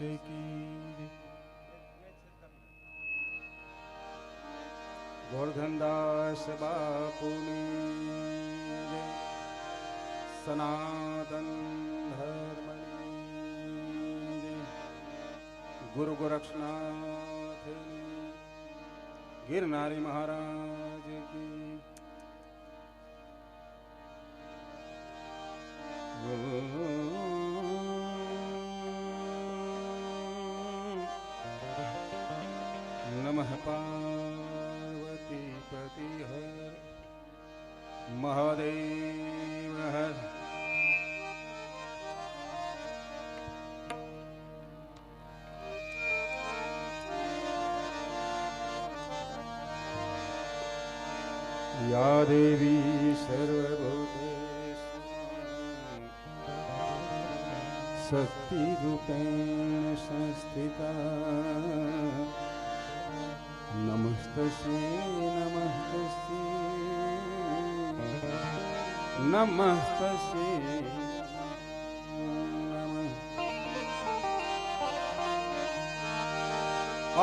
की गोवर्धनदास बापुनी जय। सनातन धर्मनी जय। गुरु गोरक्षनाथ गिरनारी महाराज की। नमः पार्वती पति हर महादेव हर। या देवी सर्वभूतेषु शक्तिरूपेण संस्थिता नमस्तस्यै नमस्तस्यै नमस्तस्यै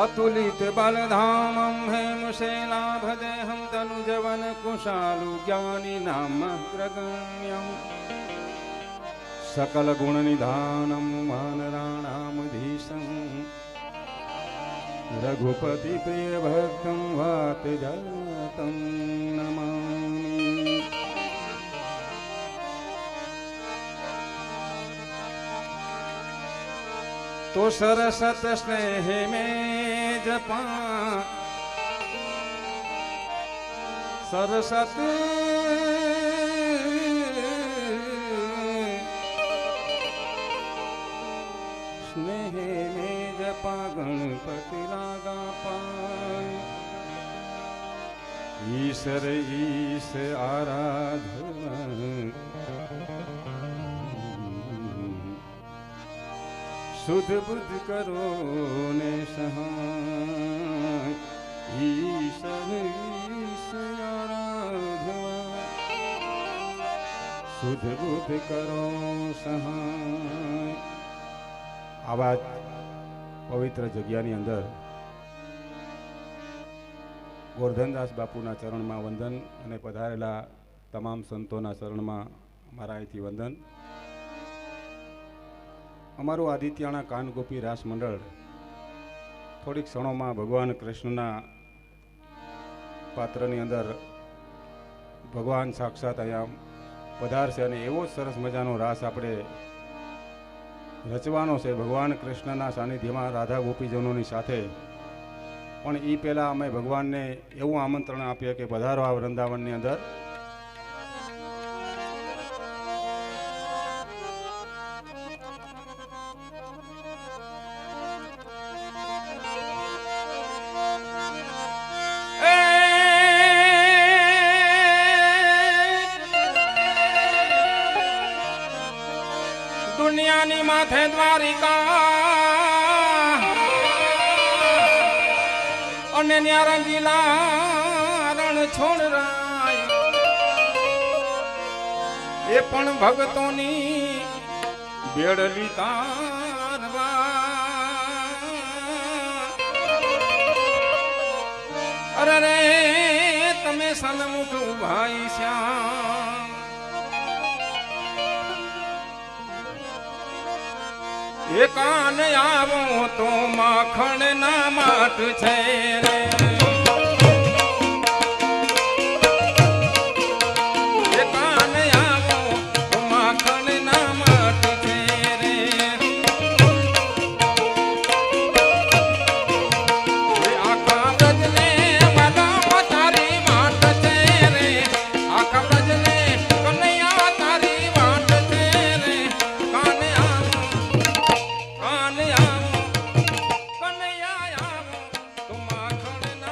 अतुलित बलधामं हेमशैलाभदेहं तनुजवन कुशालु ज्ञानी नामग्रगण्यम् सकल गुण निधानं वानराणामधीशं रघुपति प्रिय भक्तं वातजातं नमामि। तो सरसत स्नेह में जपा सरसत स्नेह में जपा गणपति लागा पाय। ईश्वर ईश आराधना शुद्ध बुद्ध करो ने सहाय। ईश्वर ईश आराधना शुद्ध बुद्ध करो सहाय। आवा पवित्र जग्यानी अंदर गोवर्धनदास बापूना चरण में वंदन अने पधारेला तमाम संतोना चरण में मारा अहींथी वंदन। अमारू आदित्याना कानगोपी रास मंडल थोड़ी क्षणों में भगवान कृष्णना पात्रनी अंदर भगवान साक्षात अहींया पधारशे अने एवो सरस मजानो रास आपणे रचवानो छे भगवान कृष्णना सानिध्यमां राधा गोपीजनोनी साथे। पण ई पहेला अमे भगवानने एवुं आमंत्रण आप्युं के पधारो आ वृंदावननी अंदर। दुनियानी माथे द्वारिका अने न्या रंगीला रण छोड़ राय ए पण भगतोनी बेड़ली तारवा। अरे रे तमे सन्मुख उभाई श्याम एकान आवो तो माखण ना माट छे रे। एकान आवो तो माखण ना माट छे रे। आखा ब्रजने वाला तारी वाट छे रे। आखा ब्रजने कन्हैया तारी वाट छे रे। कान आवो कान आवो कन्हैया आवो तो माखण ना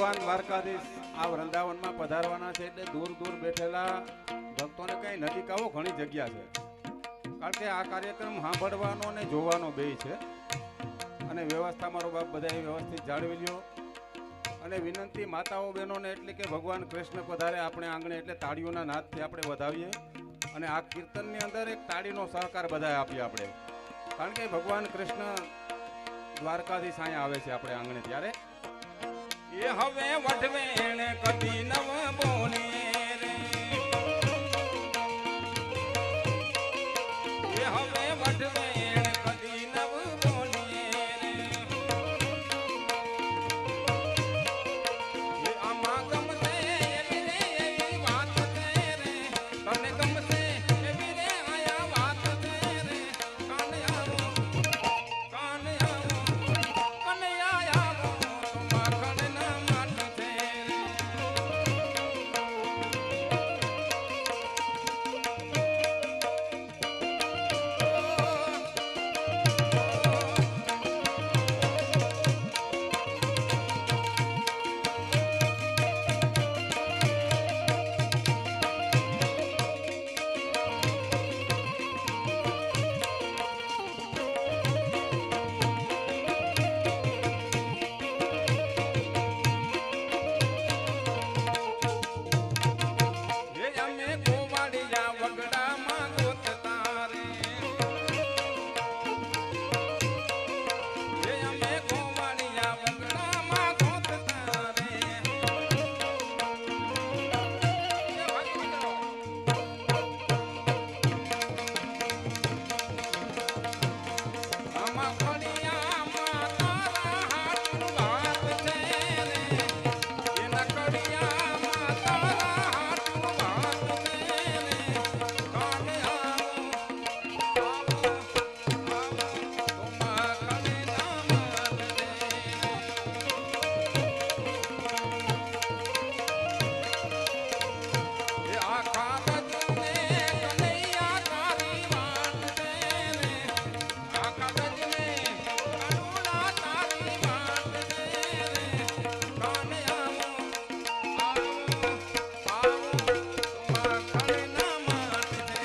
ભગવાન દ્વારકાધીશ આ વૃંદાવનમાં પધારવાના છે એટલે દૂર દૂર બેઠેલા ભક્તોને કઈ નજીક આવો ઘણી જગ્યા છે, કારણ કે આ કાર્યક્રમ સાંભળવાનો અને જોવાનો બેય છે. અને વ્યવસ્થા મારો બાપ બધાએ વ્યવસ્થિત જાળવી લ્યો. અને વિનંતી માતાઓ બહેનોને એટલી કે ભગવાન કૃષ્ણ પધારે આપણે આંગણે એટલે તાળીઓના નાદથી આપણે વધાવીએ. અને આ કીર્તનની અંદર એક તાળીનો સહકાર બધાએ આપીએ આપણે, કારણ કે ભગવાન કૃષ્ણ દ્વારકાધીશ અહીંયા આવે છે આપણે આંગણે ત્યારે. એ હવે વઢવેણ કદી નવ બોલીએ રે, એ હવે વઢવેણ કદી નવ બોલીએ રે, એ આમાં ગમશે એવી રે એવી વાત છે રે, તને ગમશે એવી રે આયા વાત છે રે. કાને આવો કાને આવો કને આયા માખણ ના માટ છે રે. એ અમે ગોવાળિયા વગડામાં ગોતતા રે, એ અમે ગોવાળિયા વગડામાં ગોતતા રે. આમાં કડિયામાં તારા હાથનું વાત છે રે, એના કડિયામાં તારા હાથનું વાત છે રે. કાને આવો આવો આવો તો માખણ ના માટ છે. એ આખા ગજને કનૈયા તારી વાટ છે રે, આખા ગજને કરુણા તારી વાટ છે રે. કાને આવો આવો આવો તો માખણ ના માટ છે.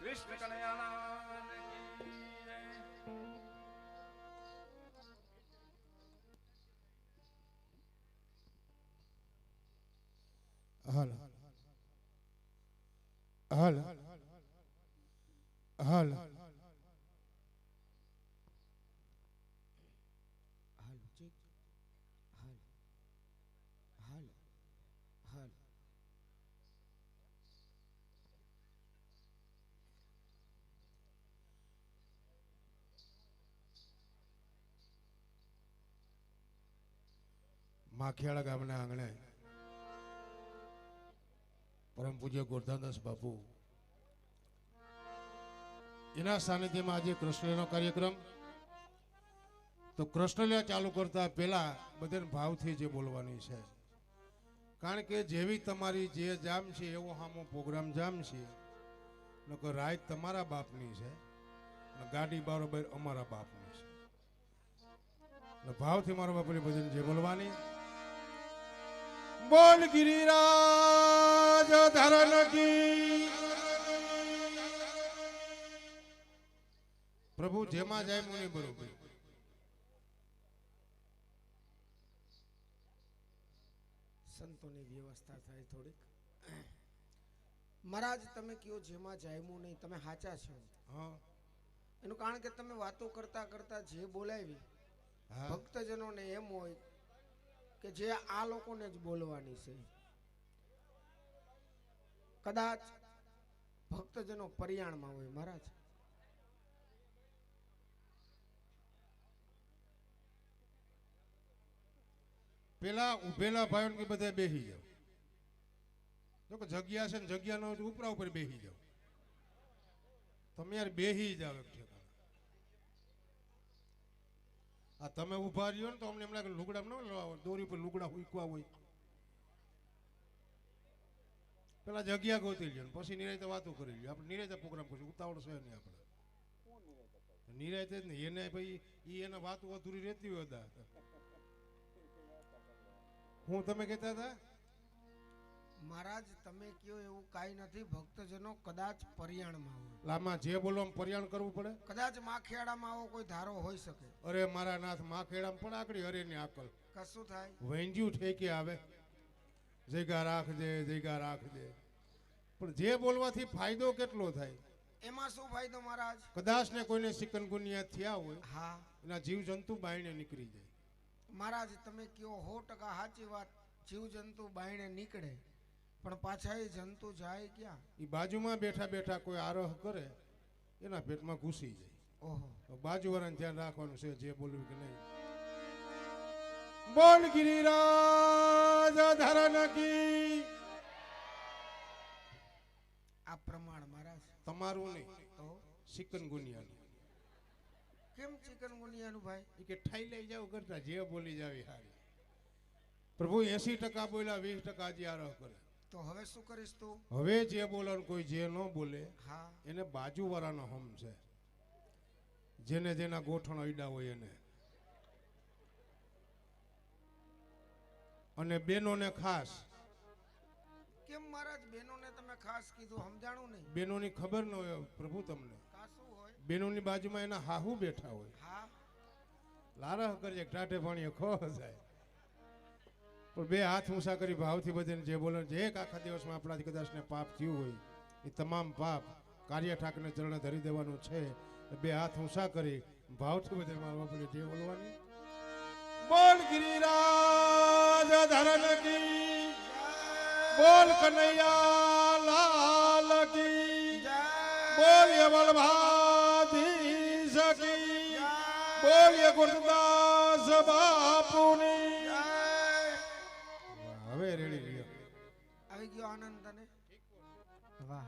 કૃષ્ણ કનૈયાલાલ કી જય. હાલ હાલ હાલ માખિયાળા ગામના આંગણે પરમ પૂજ્ય ગોરધાનદાસ બાપુ એના સાનિધ્યમાં આજે કૃષ્ણનો કાર્યક્રમ. તો કૃષ્ણલીલા ચાલુ કરતા પહેલા બધાને ભાવથી જે બોલવાની છે, કારણ કે જેવી તમારી જે જામ છે એવો હામો પ્રોગ્રામ જામ છે. નકર રાત તમારા બાપની છે અને ગાડી બરોબર અમારા બાપની છે. એટલે ભાવથી મારા બાપુની ભજન જે બોલવાની. બોલ ગિરિરાજ ધરણ કી. પ્રભુ જેમાં જાય મુનિ બરોબર. સંતોની વ્યવસ્થા થાય થોડીક. મહારાજ તમે કયો જેમાં જાયમું નહીં, તમે સાચા છો. હા એનું કારણ કે તમે વાતો કરતા કરતા જે બોલાવી હા ભક્તજનોને એમ હોય કે જે આ લોકોને જ બોલવાની છે. કદાચ ભક્તજનો પર્યાણમાં હોય મહારાજ, પેલા ઉભેલા ભાઈઓને કે બધા બેસી જાઓ. જો કે જગ્યા છે ને જગ્યા ન હોય તો ઉપરા ઉપર બેસી જાઓ. તમે યાર બેસી જાઓ એક ઠેકાણે. આ તમે ઊભા રહ્યો ને તો અમને એમ લાગે લુગડા ન દોરી ઉપર લુગડા હુકવા હોય. પેલા જગ્યા ગોતી લ્યો ને પછી નિરાયતે વાતો કરી લ્યો. આપણે નિરાયતે પ્રોગ્રામ કરીશું, ઉતાવળ છે નહીં આપણે. નિરાયતે જ નહીં એને ભાઈ ઈ એને વાતો અધૂરી રહેતી હોય હતા. હું તમે કહેતા હતા મહારાજ તમે કયો એવું કાંઈ નથી. ભક્તજનો કદાચ પર્યાણમાં હોય, લામાં જે બોલવામાં પર્યાણ કરવું પડે. કદાચ માખિયાળામાં આવો કોઈ ધારો હોઈ શકે. અરે મારા નાથ માં ખેડામાં પણ આકડી હરેની આકલ કશું થાય વેંજ્યું ઠેકે આવે. જગ્યા રાખજે જગ્યા રાખજે. પણ જે બોલવાથી ફાયદો કેટલો થાય? એમાં શું ફાયદો મહારાજ? કદાચ ને કોઈને ચિકનગુનિયા થયા હોય, હા એના જીવ જંતુ બાયણે નીકળી જાય. મહારાજ તમે કયો 100% સાચી વાત. જીવ જંતુ બાયણે નીકળે પણ પાછા એ જંતુ જાય ક્યાં? એ બાજુમાં બેઠા બેઠા કોઈ આરોહ કરે એના પેટમાં ઘૂસી જાય. ઓહો, તો બાજુવાળાને ધ્યાન રાખવાનું છે જે બોલવું કે નહીં. બોલ ગિરિરાજ ધરણ કી. આ પ્રમાણ મહારાજ. તમારું નહીં, તો ચિકનગુનિયાનું. કેમ ચિકનગુનિયાનું ભાઈ? એ કે ઠાઈ લઈ જાવ કરતા જે બોલી જાવી હારી. પ્રભુ 80% બોલ્યા, 20% જે આરોહ કરે. તો હવે શું કરીશ તું? હવે જે બોલવાનું કોઈ જે ન બોલે હા એને બાજુવાળાનો હમ છે. જેને જેના ગોઠણો ઈડા હોય એને. અને બેનોને ખાસ. કેમ મહારાજ બેનોને તમે ખાસ કીધું? સમજાણું નહીં. બેનોની ખબર ન હોય પ્રભુ તમને. કા શું હોય? બેનોની બાજુમાં એના હાહુ બેઠા હોય. હા લારહ કરજે ટાઢે પાણીએ ખો જાય. પણ બે હાથ ઊંચા કરી ભાવથી બધાને જે બોલે જે એક આખા દિવસમાં આપણાથી કદાચને પાપ થયું હોય એ તમામ પાપ કાર્ય ઠાકરને ચરણે ધરી દેવાનું છે. બે હાથ ઊંચા કરી ભાવથી બધાને મારવા પડે જે બોલવાની. બોલ ગિરિરાજ ધરણ કી. બોલ કનૈયા લાલ કી. બોલ વલ્લભાધીશ કી. બોલ ગુરદાસ બાપુની. હવે રેડી રહ્યો. આવી ગયો આનંદ તને? વાહ.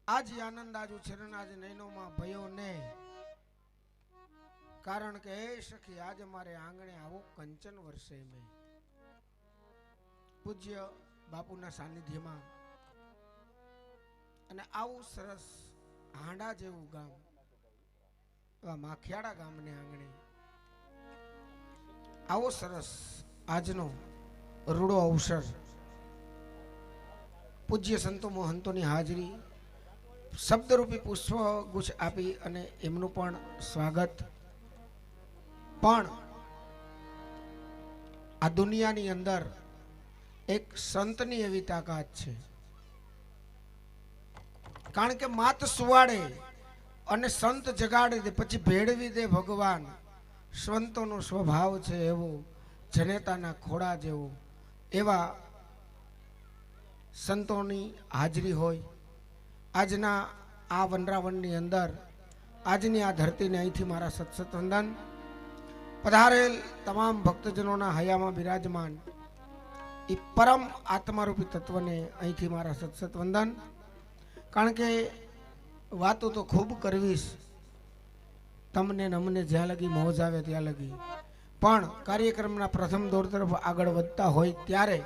આજ આનંદ આજ ઉછરણ આજ નૈનોમાં ભયો ને. કારણ કે હે સખી આજ મારે આંગણે આવો કંચન વર્ષે મેં. પૂજ્ય બાપુના સાનિધ્યમાં અને આવું સરસ હાંડા જેવું ગામ એવા માખિયાળા ગામને આંગણે આવો સરસ આજનો રૂડો અવસર. પૂજ્ય સંતો મહંતોની હાજરી, શબ્દરૂપી પુષ્પગુચ્છ આપી અને એમનું પણ સ્વાગત. પણ આ દુનિયાની અંદર એક સંતની એવી તાકાત છે. કારણ કે માત સુવાડે અને સંત જગાડે દે પછી ભેળવી દે ભગવાન. સંતોનો સ્વભાવ છે એવો, જનેતાના ખોડા જેવો. એવા સંતોની હાજરી હોય આજના આ વનરાવનની અંદર. આજની આ ધરતીને અહીંથી મારા સતસત વંદન. પધારેલ તમામ ભક્તજનોના હયામાં બિરાજમાન એ પરમ આત્મારૂપી તત્વને અહીંથી મારા સતસત વંદન. કારણ કે વાતો તો ખૂબ કરવીશ, તમને ને અમને જ્યાં લગી મોજ આવે ત્યાં લગી. પણ કાર્યક્રમના પ્રથમ દોર તરફ આગળ વધતા હોય ત્યારે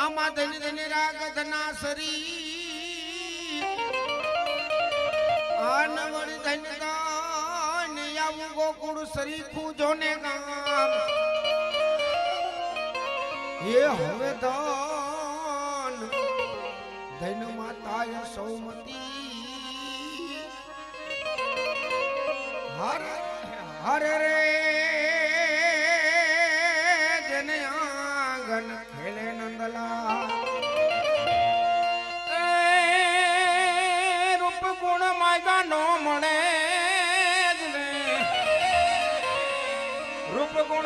આમાં ધન ધન રાગ ધનાસરી આનવડ ધન દાન આવું ગોકુળ સરીખું જોને ગામ. એ હવે દાન ધન માતાય સૌમતી. હર હર રે જન આંગન ખેલે નંદલા. રૂપ ગુણ માયગા નો મળે જ ને.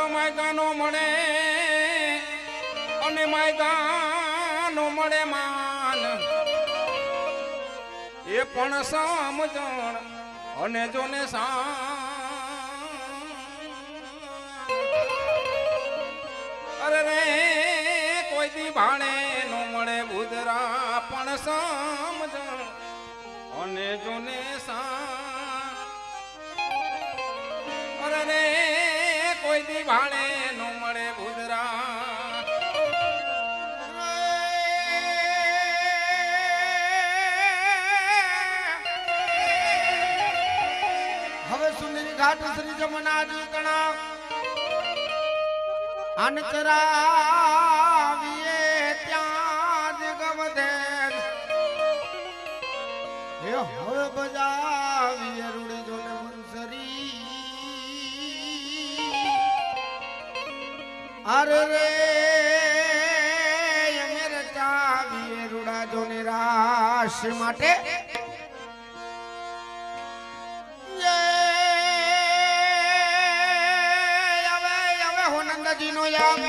જો માયકાનો મળે અને માયકાનો મળે માન એ પણ સમજણ અને જોને અરે રે કોઈ દી ભાણે નો મળે બુધરા પણ સમજણ અને જોને અરે રે કોઈ દી ભાણે નો મળે બુધરા હવે સુંદરી ઘાટ શ્રી જમનાજી કણા અનચરાવીએ ત્યાં જ ગવધે હે હવે બજાવીએ રૂડી જોને બંસરી અરે રે મેરે ચાવીએ રૂડા જોને રાશ માટે નંદજીનો યામ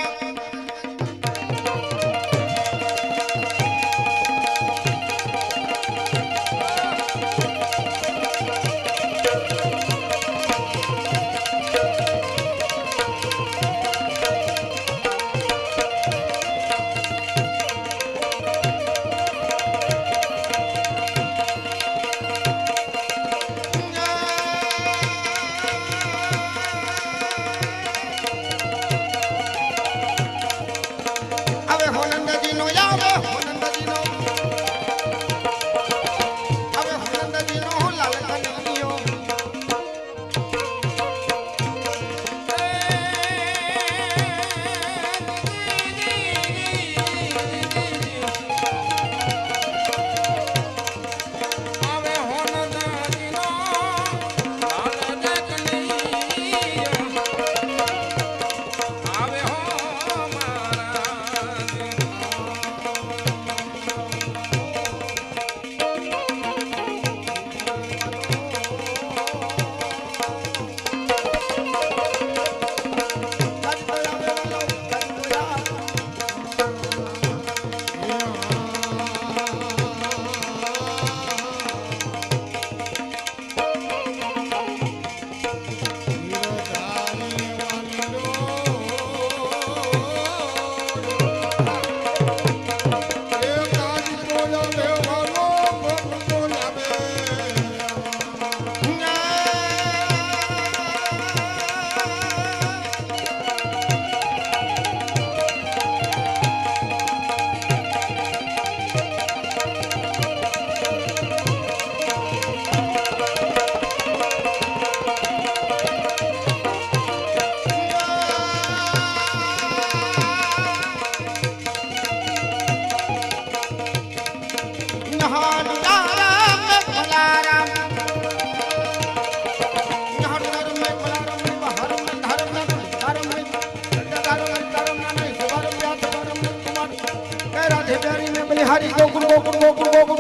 हरि गोकुल गोकुल गोकुल गोकुल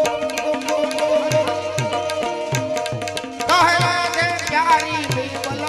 कहे राधे प्यारी बिरबल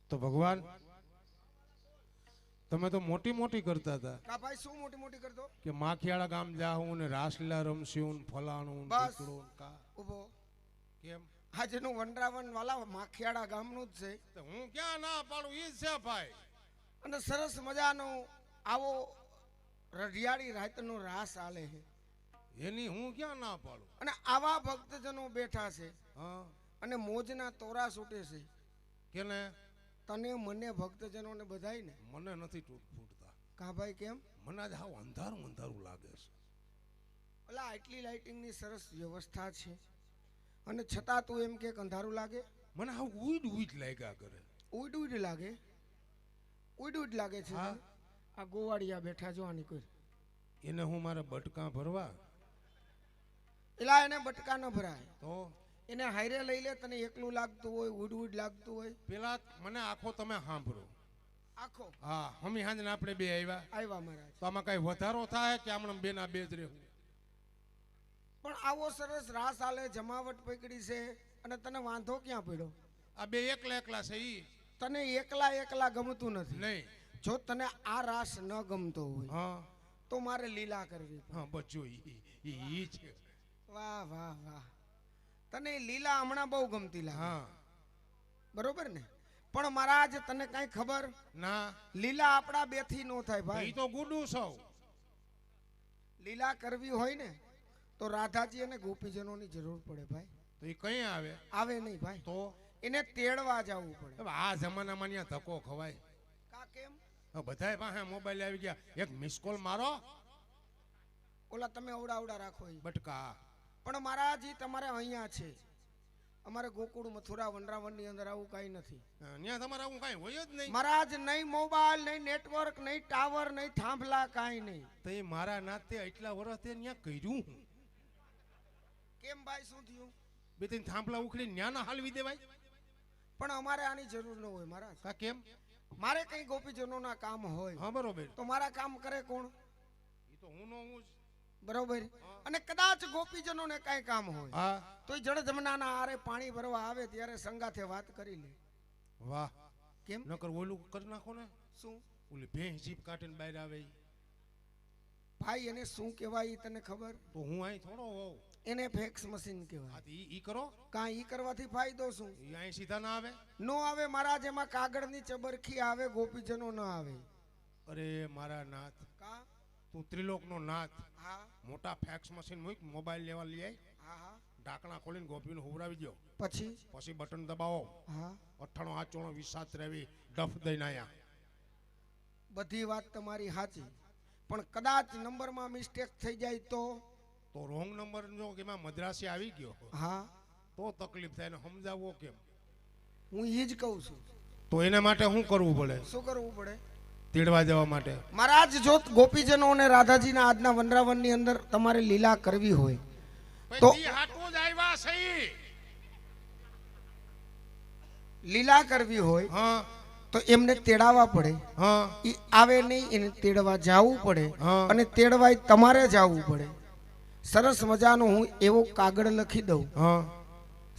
તો ભગવાન તમે તો મોટી મોટી કરતા હતા કા ભાઈ શું મોટી મોટી કરતો કે માખિયાળા ગામ જાઉં ને રાસલીલા રમશું ને ફલાણું ને બસ. ઢીકડું ને કા ઉભો કેમ આજનું વનરાવન વાલા માખિયાળા ગામનું જ છે તો હું ક્યાં ના પાડું ઈ જ છે ભાઈ. અને સરસ મજાનો આવો રઢિયાળી રાતનો રાસ આલે છે એની હું ક્યાં ના પાડું. અને આવા ભક્તજનો બેઠા છે હા અને મોજના તોરા છૂટે છે કેને તને મને ભક્તજનોને બધાય ને મને નથી ફૂટતા. કા ભાઈ કેમ મને આજ હાવ અંધારું અંધારું લાગે છે. ઓલા આટલી લાઇટિંગની સરસ વ્યવસ્થા છે અને છતાં તું એમ કે અંધારું લાગે મને હાવ ઉઈડ ઉઈડ લાગ્યા કરે. ઉડ ઉડ લાગે ઉડ ઉડ લાગે છે હા. આ ગોવાળિયા બેઠા જો આની કોઈ એને હું મારા બટકા ભરવા એલા એને બટકા ન ભરાય તો એને હાયરે લઈ લે તને એકલું લાગતું હોય ઉડ ઉડ લાગતું હોય પેલા મને આખો તમે સાંભળો. આખો હા હમી હાંજને આપણે બે આવ્યા આવ્યા મહારાજ તો આમાં કઈ વધારો થાય કે આમણે બેના બે જ રહેવું. પણ આવો સરસ રાસ આલે જમાવટ પકડી છે અને તને વાંધો ક્યાં પડ્યો આ બે એકલા એકલા છે ઈ તને એકલા એકલા ગમતું નથી નહીં. જો તને આ રાસ ન ગમતો હોય હા તો મારે લીલા કરવી પડે. હા બચ્ચો ઈ છે. વાહ વાહ વાહ તને લીલા હમણાં બહુ ગમતી લાગે હા બરોબર ને પણ મહારાજ તને કઈ ખબર ના લીલા આપણા બે થી નો થાય ઈ ભાઈ તો ગુડું સૌ. લીલા કરવી હોય ને તો રાધાજી અને ગોપીજનોની જરૂર પડે ભાઈ તો ઈ કઈ આવે આવે નહીં ભાઈ તો એને તેડવા જવું પડે હવે આ જમાનામાં ન્યા ધક્કો ખવાય. કા કેમ હવે બધાય પાસે મોબાઈલ આવી ગયા. એક મિસ કોલ મારો ઓલા તમે અવડા અવડા રાખો ઈ. બટકા. પણ મહારાજ ઈ તમારે અહીંયા છે અમારે ગોકુળ મથુરા વનરાવનની અંદર આવું કઈ નથી ન્યા તમારે આવું કઈ હોય જ નહીં. મહારાજ નહીં મોબાઈલ નહીં નેટવર્ક નહીં ટાવર નહીં થાંભલા કાંઈ નહીં તો એ મારા નાતે એટલા વર્ષ તે ન્યા કર્યું હું. કેમ ભાઈ શું થયું બે ત્રણ થાંભલા ઉખડી ન્યા ના હાલવી દેવાય. પણ અમારે આની જરૂર ન હોય મહારાજ કા કેમ મારે કઈ ગોપીજનોના કામ હોય હા બરોબર. તો મારા કામ કરે કોણ ઈ તો હું નો હું જ. બરોબર અને કદાચ ગોપીજનોને કઈ કામ હોય હા તો જળ જમનાના આરે પાણી ભરવા આવે ત્યારે સંગાથે વાત કરી લે વાહ કેમ નકર ઓલું કરી નાખો ને શું ઓલી ભેંસ જીપ કાઢીને બહાર આવે ઈ. ભાઈ એને શું કહેવાય ઈ તને ખબર તો હું અહીં થોડો હોઉં. એને ફેક્સ મશીન હા કહેવાય તો ઈ કરો. કાંઈ ઈ કરવાથી ફાયદો શું ઈ અહીં સીધા ના આવે. નો આવે મહારાજ એમાં કાગળની ચબરખી આવે ગોપીજનો ન આવે અરે મારા નાથ કા તું ત્રિલોકનો નાથ હા મોટા ફેક્સ મશીન મૂક મોબાઈલ લેવા લઈ આય. હા હા ઢાંકણા ખોલીને ગોપીને હુવડાવી દો. પછી પછી બટન દબાવો. હા 98 આચોણો 20 ડફ દઈને આયા. બધી વાત તમારી સાચી પણ કદાચ નંબરમાં મિસ્ટેક થઈ જાય તો રોંગ નંબર જો કે એમાં મદ્રાસી આવી ગયો હા તો તકલીફ થાય ને સમજાવવો કેમ. હું એ જ કહું છું તો એના માટે શું કરવું પડે શું કરવું પડે તેડવા જવા માટે. મહારાજ જો ગોપીજનો અને રાધાજીના આજના વનરાવનની અંદર તમારે લીલા કરવી હોય તો હાટું જ આવ્યા છે. લીલા કરવી હોય હા તો એમને તેડાવવા પડે હા ઈ આવે નહીં એને તેડવા જવું પડે હા. અને તેડવાય તમારે જવું પડે સરસ મજાનું હું એવો કાગળ લખી દઉં હા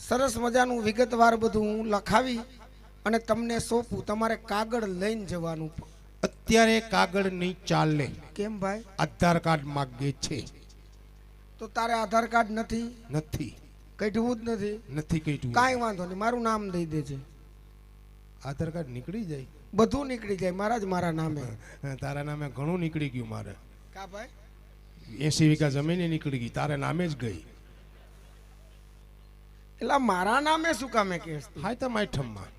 સરસ મજાનું વિગતવાર બધું હું લખાવી અને તમને સોંપું તમારે કાગળ લઈને જવાનું અત્યારે કાગળ નહીં ચાલે. કેમ ભાઈ આધાર કાર્ડ માગે છે. તો તારે આધાર કાર્ડ નથી નથી કઢવું જ નથી કીધું. કાંઈ વાંધો નહીં મારું નામ દઈ દેજે આધાર કાર્ડ નીકળી જાય. બધું નીકળી જાય મહારાજ મારા નામે તારા નામે ઘણું નીકળી ગયું. મારે કા ભાઈ 80 વીઘા જમીન નીકળી ગઈ. તારા નામે જ ગઈ. એટલે મારા નામે શું કામે કેસ હાય તો માઠમમાં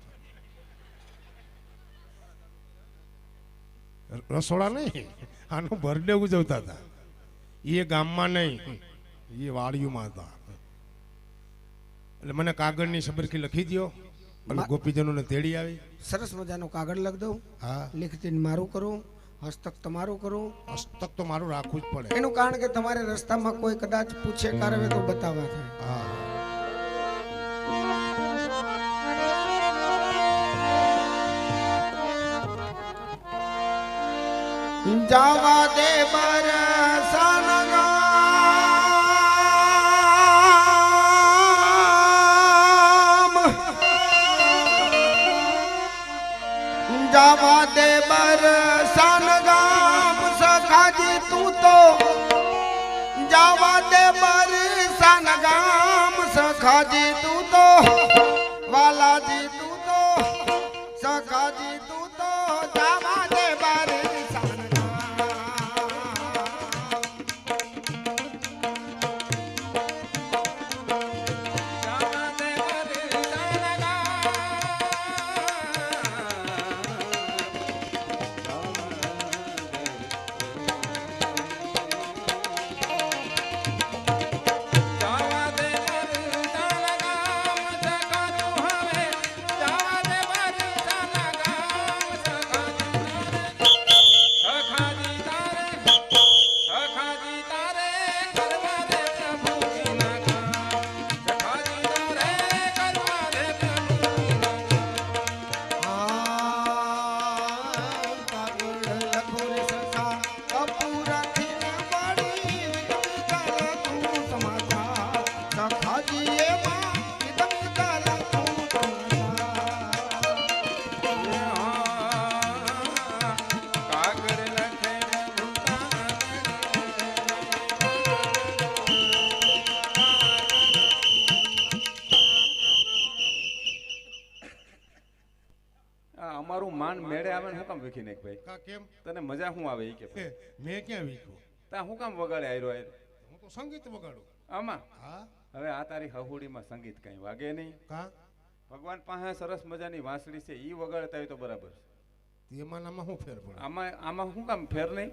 રસોડા નહીં આનો બર્થડે ઉજવતા હતા. એ ગામમાં નહીં એ વાડીઓમાં હતા. એટલે મને કાગળની સબરખી લખી દો અને ગોપીજનોને તેડી આવી. સરસ મજાનો કાગળ લખ દઉં હા લીખતી મારું કરું હસ્તક તમારું કરું હસ્તક તો મારું રાખવું જ પડે. એનું કારણ કે તમારે રસ્તામાં કોઈ કદાચ પૂછે કારવે તો બતાવવા થાય હા જાવા દે બરસન ગામ જાવા દે બરસાન ગામ સખાજી તું તો જાવા દે બરસાન ગામ સખાજી તું તો વાલાજી તું તો સખાજી તું તો જાવા દે બરસાન અમારું માન મેળે આવે ને હું કામ વેખી નાખ ભાઈ? કા કેમ? તને મજા શું આવે એ કે હે, મેં ક્યાં વીખ્યું? તા હું કામ વગાડે આયરો આયરો હું તો સંગીત વગાડું. આમાં? હા. હવે આ તારી હહુડીમાં સંગીત કઈ વાગે નહીં. કા? ભગવાન પાસે સરસ મજાની વાંસળી છે ઈ વગાડતા હોય તો બરાબર છે. એમાં નામાં શું ફેર પડે? આમાં શું કામ ફેર નહીં?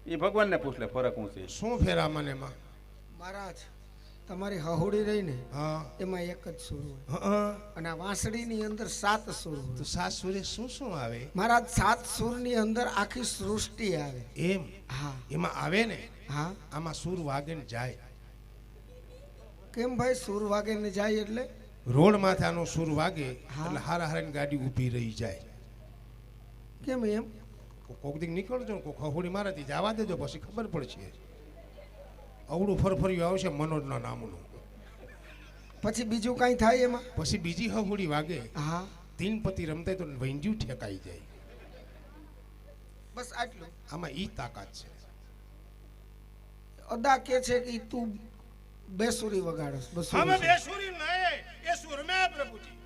એ ભગવાનને પૂછ લે ફરક શું છે. શું ફેર આમાં ને એમાં? મહારાજ તમારી હહુડી રહી ને હા, એમાં એક જ સુર હોય હા. અને આ વાંસળીની અંદર 7 સુર હોય. તો સાત સુરે શું શું આવે? મહારાજ 7 સુરની અંદર આખી સૃષ્ટિ આવે. એમ? હા એમાં આવે ને? હા. આમાં સુર વાગે ને જાય. કેમ ભાઈ સુર વાગે ને જાય એટલે? રોડ માથે આનો સુર વાગે હા. એટલે હારા હારાની ગાડી ઊભી રહી જાય. કેમ એમ? કોક દી નીકળજો, કોક હહોડી મારાથી જવા દેજો, પછી ખબર પડશે. અવળું ફરફર્યું આવશે મનોજના નામનું. પછી બીજું કાંઈ થાય એમાં? પછી બીજી હહોડી વાગે, હા તીન પતિ રમતા તો વૈંજ્યું ઠેકાઈ જાય. બસ આટલું. આમાં ઈ તાકાત છે. અદા કે છે કે તું બેસુરી વગાડસ. અમે બેસુરી નહીં, એ સુર મે પ્રભુજી.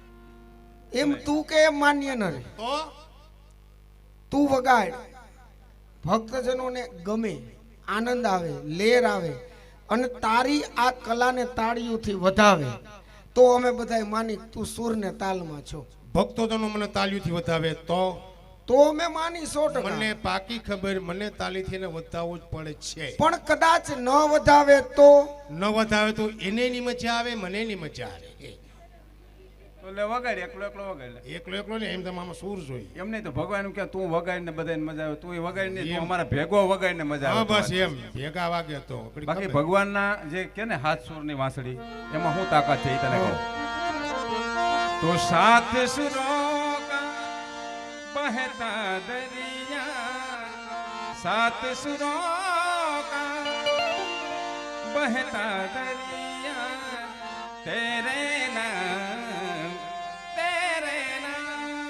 એમ તું કે એમ માન્ય ન રે. તો તું વગાડ, ભક્તજનોને ગમે, આનંદ આવે, લેર આવે અને તારી આ કલાને તાળીઓથી વધાવે તો અમે બધાય માની તું સુર ને તાલમાં છો. ભક્તોનો મને તાલીઓથી વધાવે તો અમે માની 100%. મને પાકી ખબર, મને તાલીથી એને વધાવવો જ પડે છે. પણ કદાચ ન વધાવે તો? ન વધાવે તો એને ની મજા આવે, મને ની મજા આવે. તો લે વગાડ, એકલો એકલો વગાડ લે. એકલો એકલો ને એમ તો આમાં સુર જોઈએ. એમ નહીં તો ભગવાન કે તું વગાડીને બધાને મજા આવે, તું વગાડીને તું અમારા ભેગો વગાડીને મજા હા આવે. બસ એમ ભેગા વાગે તો બાકી ભગવાનના જે કે ને હાથ સુરની વાંસળી એમાં શું તાકાત છે એ તને કહું. તો સાત સુરો કા બહેતા દરિયા, સાત સુરો કા બહેતા દરિયા, તેરે નામ, તેરે નામ.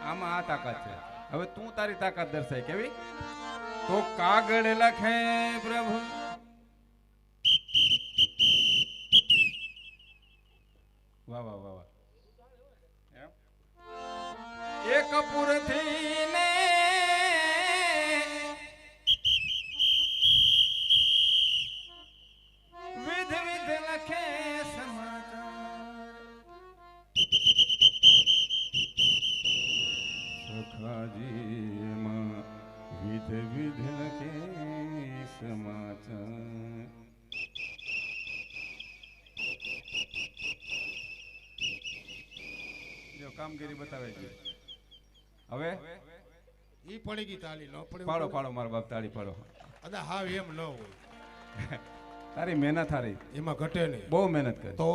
આમાં આ તાકાત છે. હવે તું તારી તાકાત દર્શાય કેવી? તો કાગળ લખે પ્રભુ, વાહ વાહ વાહ વાહ. એક કપૂરથી ને વિધ વિધ લખે સમાચાર, સખાજીમાં વિધ વિધ લખે સમાચાર. જો કામગીરી બતાવે છે. હવે ઈ પડી ગઈ તાલી, ન પડે પાડો પાડો મારા બાપ, તાળી પાડો. અદા હાવ એમ ન હોય. તારી મહેનત હારી, એમાં ઘટે નહીં. બહુ મહેનત કરી. તો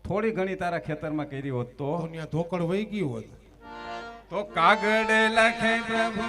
થોડી ઘણી તારા ખેતરમાં કરી હોત તો ત્યાં ધોકડ વહી ગયું હોત. તો કાગળ લખે પ્રભુ,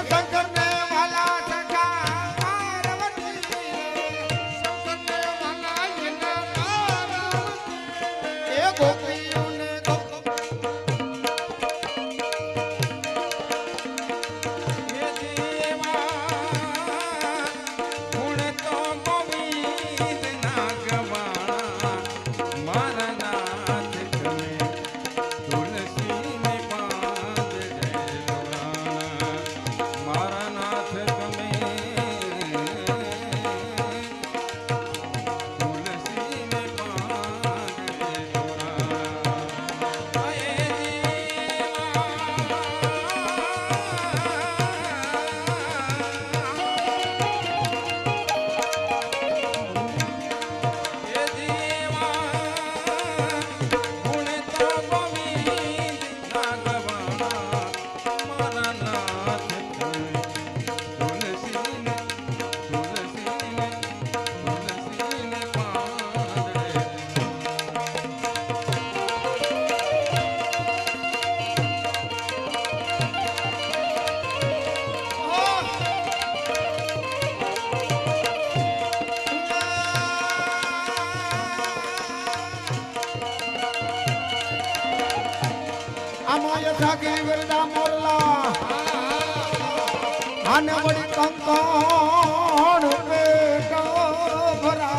શંકરને વાલા સખા પાર્વતી શંકરને વાલા એના પાર્વતી. એ ગોપીઓને એ દેવા ગુણ તો ગોવિંદના ગવાણા મારા નાથ તમે તુલસીને પાંદડે દોરાણા મારા નાથ તમે તુલસીને પાંદડે દોરાણા એ આમાં યથાગી વિરદા મોરલા આને વળી કંકણ પેટ ભરા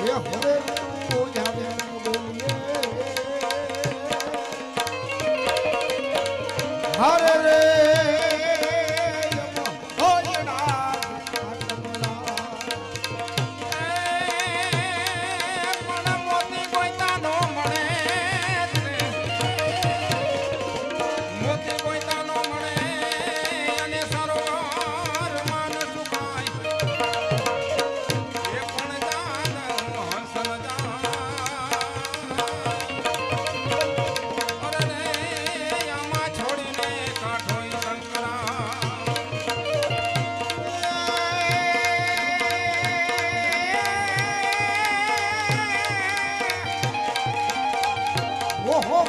એ હવે તું જાવે બોલીએ હરે રે ઓહો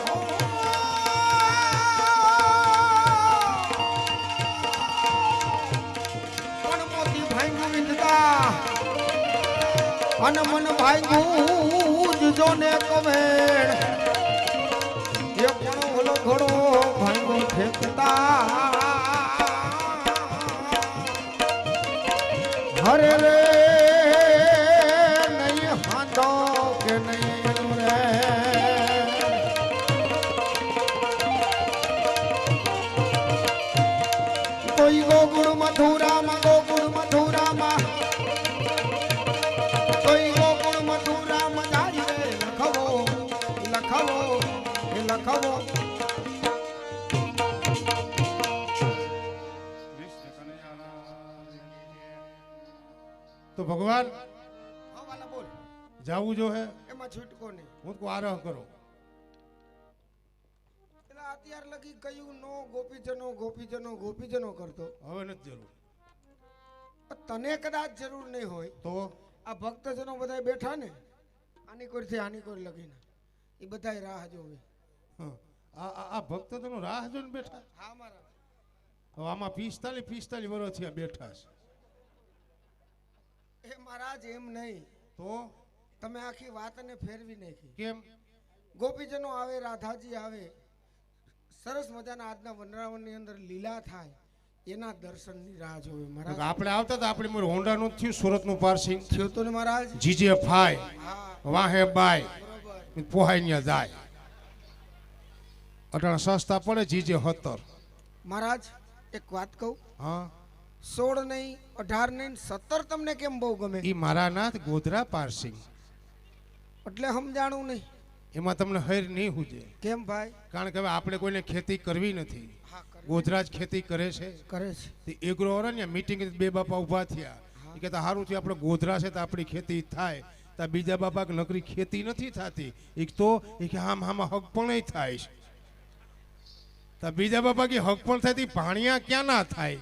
પણ મોતી ભાઈ વિંધતા અને મન ભાઈ જોને કમેણ એ પણ ઓલો ઘોડો ભાઈ ફેંકતા હરે રે નહીં હાંધો કે નહીં રે કોઈ ગોકુળ મથુરામાં કોઈ ગોકુળ મથુરામાં જાય રે લખવો એ લખવો તો ભગવાન હવાલા બોલ જાવું જો હે એમાં છૂટકો નહીં હું તો આરહ કરો એટલે અત્યાર લગી કયું નો ગોપીજનો કરતો હવે નથી જરૂર તને કદાચ જરૂર નહીં હોય તો આ ભક્તજનો બધા બેઠા ને આની કોરથી આની કોર લગીને એ બધાય રાહ જોવે હં, આ ભક્તો તો રાહ જોઈને બેઠા હા મારા હવે આમાં 45 વર્ષ થયા બેઠા છે એ મહારાજ એમ નહીં તો તમે આખી વાતને ફેરવી નાખી કેમ ગોપીજનો આવે રાધાજી આવે સરસ મજાના આજના વનરાવનની અંદર લીલા થાય એના દર્શનની રાહ જોવે મહારાજ આપણે આવતા હતા આપણી મોર હોન્ડાનું થયું સુરતનું પાર્સિંગ થયો તો ને મહારાજ જીજે ફાય હા વાહે બાય બરોબર પોહાઈ ન્યા જાય અટાણા સસ્તા પડે જીજે 17 મહારાજ એક વાત કહું હા 16 નહીં 18 નહીં 17 તમને કેમ બહુ ગમે ઈ મારા નાથ ગોધરા પાર્સિંગ એટલે સમજાણું નહીં એમાં તમને હૈર નહીં હુજે કેમ ભાઈ કારણ કે હવે આપણે કોઈને ખેતી કરવી નથી હા કરે ગોધરા જ ખેતી કરે છે કરે છે તે એગ્રો વાળા ને મીટિંગ બે બાપા ઊભા થયા એ કહેતા સારું છે આપણે ગોધરા છે તો આપણી ખેતી થાય તો બીજા બાપા કે નકરી ખેતી નથી થતી એક તો એ કે આમાં હક પણ થાય છે તો બીજા બાપા કે હક પણ થાય ભાણિયા ક્યાં ના થાય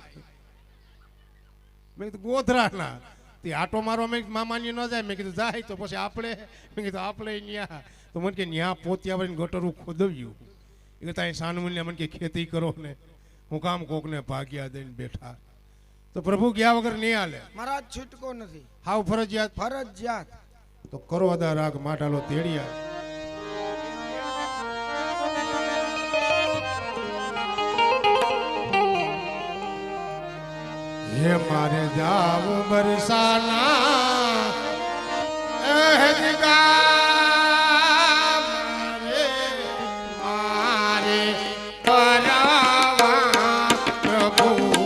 મેં કીધું ગોધરાના તે આટો મારવા મેં મામાની ન જાય મેં કીધું જાય તો પછી આપણે મેં કીધું આપણે ન્યા તો મને કે ન્યા પોત્યા વળીને ગટરું ખોદવ્યું એ તાઈ સાનમુલ્ય મને કે ખેતી કરો ને હું કામ કોકને ભાગ્યા દઈને બેઠા તો પ્રભુ ગયા વગર નહીં હાલે મહારાજ છૂટકો નથી હાવ ફરજિયાત ફરજિયાત તો કરો અદા રાગ માટાલો તેડિયા હે મારે જાવ બરસાના મારે કરાવા પ્રભુ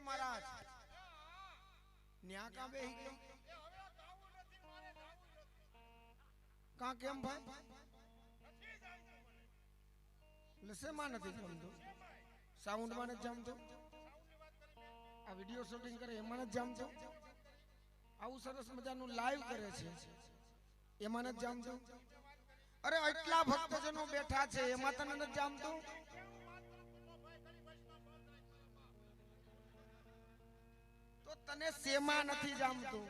મહારાજ ન્યા કા બેહી ગયો કા કેમ ભાઈ લસેમાં નથી જમતો સાઉન્ડમાં નથી જમતો આ વિડિયો શૂટિંગ કરે એમાં નથી જમતો આવું સરસ મજાનું લાઈવ કરે છે એમાં નથી જમતો અરે એટલા ભક્તજનો બેઠા છે એમાં તને નથી જમતું તો તને સેમાં નથી જામતું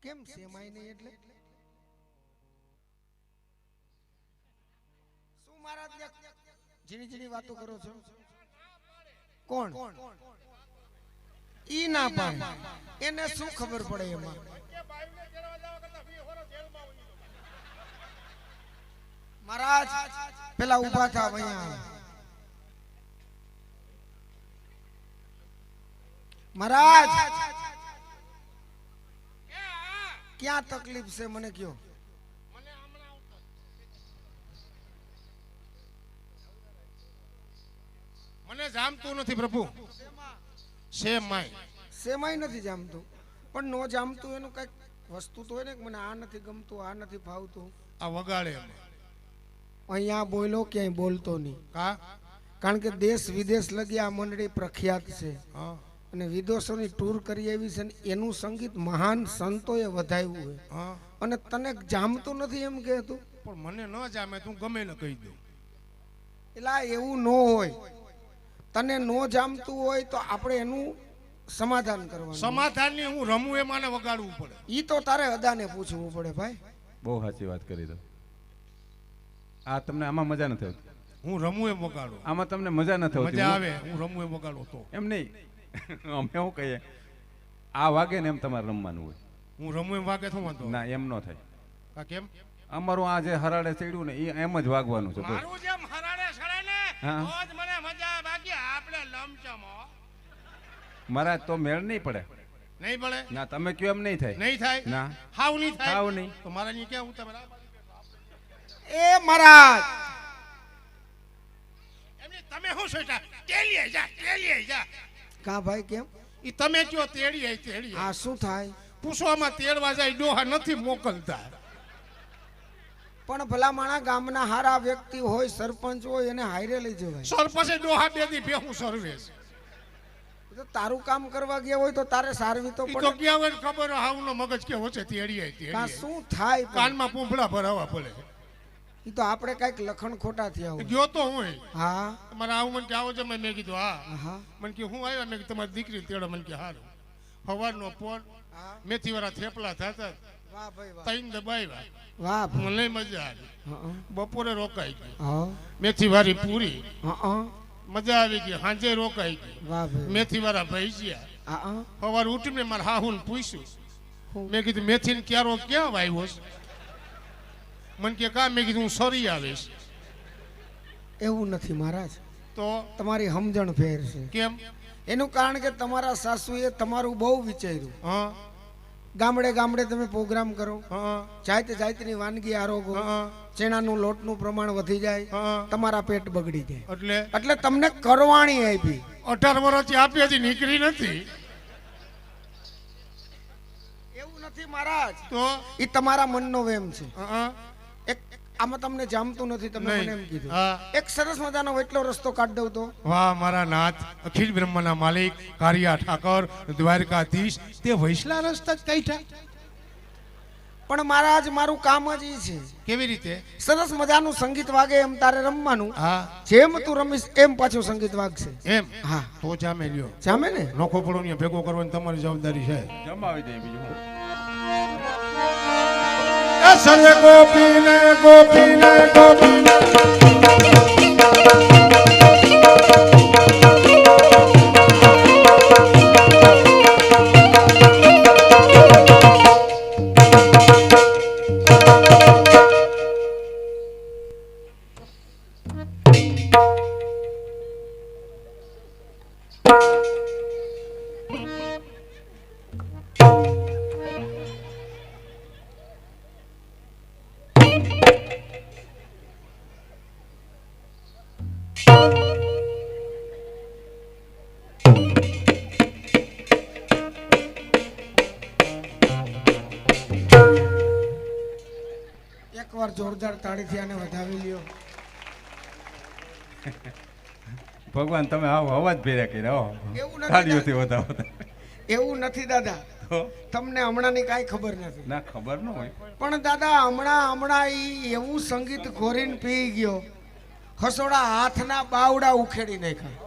કેમ સેમાય નહીં એટલે શું મહારાજ ઝીણી ઝીણી વાતો કરો છો કોણ ઈ ના પાડે એને શું ખબર પડે એમાં મહારાજ પેલા ઊભા થાવ અહીંયા महाराज क्या तकलीफ से मने क्यों મને જામતું નથી પ્રભુ સેમાય નથી જામતું પણ નો જામતું એનું કઈક વસ્તુ તો હોય ને મને આ નથી ગમતું આ નથી ભાવતું આ વગાડે અહીંયા બોલો ક્યાંય બોલતો નહીં કા કારણ કે દેશ વિદેશ લગી આ મંડળી પ્રખ્યાત છે હા અને વિદેશોની ટૂર કરી આવી છે એનું સંગીત મહાન સંતોએ વધાવ્યું હોય અને તને જામતું નથી એમ કે તું પણ મને ન જામે તું ગમે ને કહી દઉં એટલે એવું ન હોય તને ન જામતું હોય તો આપણે એનું સમાધાન કરવાનું સમાધાનની હું રમું એમાં ને વગાડવું પડે ઈ તો તારે અદાને પૂછવું પડે ભાઈ બહુ સાચી વાત કરી દો આ તમને આમાં મજા નથી આવતી હું રમું એમ વગાડું આમાં તમને મજા નથી આવતી મજા આવે હું રમું એમ વગાડું તો એમ નહીં અમે શું કહીએ આ વાગે ને એમ તમારે રમવાનું હોય હું રમું એમ વાગે શું વાંધો ના એમ ન થાય આ કેમ અમારું આ જે હરાડે ચડ્યું ને એ એમ જ વાગવાનું છે મારું જેમ હરાડે સડે ને હા. તો જ મને મજા આવે બાકી આપણે લમચમો મારા તો મેળ નહીં પડે નહીં પડે ના તમે કયો એમ નહીં થાય નહીં થાય ના હાવ નહીં થાય હાવ નહીં તો મારા ની કેવું તમે એ મહારાજ એમની તમે શું સોચા તેલીએ જા કા ભાઈ કેમ ઈ તમે કયો તેડીએ આ શું થાય પૂછવામાં તેડવા જાય ડોહા નથી મોકલતા પણ ભલા માણા ગામના હારા વ્યક્તિ હોય સરપંચ હોય એને હાયરે લઈ જવાય. સરપંચે ડોહા બેદી ભેહું સર્વેશ. તો તારું કામ કરવા ગયા હોય તો તારે સારવી તો ઈ તો પડે. ગયા હોય ને ખબર હાવનો મગજ કેવો છે તેડીએ કાં તેડીએ. શું થાય પણ? કાનમાં પૂંફળા ભરાવા પડે. ઈ તો આપણે કઈક લખણ ખોટા થયા હોય. ગયો તો હું હા મારા આવું મને કે આવો જમે મેં કીધું હા. હા મને કે હું આવ્યા મેં કીધું તમારી દીકરી તેડો. મને કે હારું. સવારનો પોર હા. મેથીવાળા થેપલા થતા વાહ ભાઈ વાહ. તૈન દબાવ્યા. વાહ ભાઈ. મને મજા આવી. હા બપોરે રોકાઈ ગઈ હા મેથીવાળી પૂરી. હા મજા આવી ગઈ. સાંજે રોકાઈ ગઈ વાહ ભાઈ. મેથીવાળા ભજીયા. હા સવારે ઉઠીને મારા હાહુને પૂછ્યું. હું? મેં કીધું મેથીને ક્યારો ક્યાં વાવ્યો છે? મને કે કા? મેં કીધું હું સરી આવીશ. એવું નથી મહારાજ, તો તમારી સમજણ ફેર છે. કેમ? એનું કારણ કે તમારા સાસુએ તમારું બહુ વિચાર્યું. હા ગામડે ગામડે તમે પ્રોગ્રામ કરો, હા જાત જાતની વાનગી આરોગો, હા ચણાનું લોટનું પ્રમાણ વધી જાય, હા. તમારા પેટ બગડી જાય. એટલે એટલે તમને કરવાણી આપી. 18 વર્ષથી આપી હજી નીકળી નથી. એવું નથી મહારાજ, તો એ તમારા મનનો વેમ છે. હા એક આમાં તમને જામતું નથી, તમે મને એમ કીધું. હા. એક સરસ મજાનો એટલો રસ્તો કાઢ દઉં તો. વાહ મારા નાથ, અખિલ બ્રહ્મના માલિક, કારિયા ઠાકર, દ્વારકાધીશ, તે વૈસલા રસ્તા જ કાઢ્યા. પણ મહારાજ મારું કામ જ ઈ છે. કેવી રીતે? સરસ મજાનું સંગીત વાગે એમ તારે રમવાનું. હા જેમ તું રમીશ એમ પાછું સંગીત વાગશે. એમ. હા તો જામે લ્યો. જામે ને. નોખો પડો ને ભેગો કરવાની તમારી જવાબદારી છે. જમાવી દે બીજું હું. સરે ગોપીને ગોપીને ગોપીને એકવાર જોરદાર તાળીથી આને વધાવી લ્યો. ભગવાન તમે આવો અવાજ ભેર્યા કર્યા હો. એવું નથી તાળીઓથી વધાવો. એવું નથી દાદા, તો તમને હમણાંની કાંઈ ખબર નથી. ના ખબર ન હોય. પણ દાદા હમણાં ઈ એવું સંગીત ઘોરીને પી ગયો, હસોડા હાથના બાવડા ઉખેડી નાખ્યા.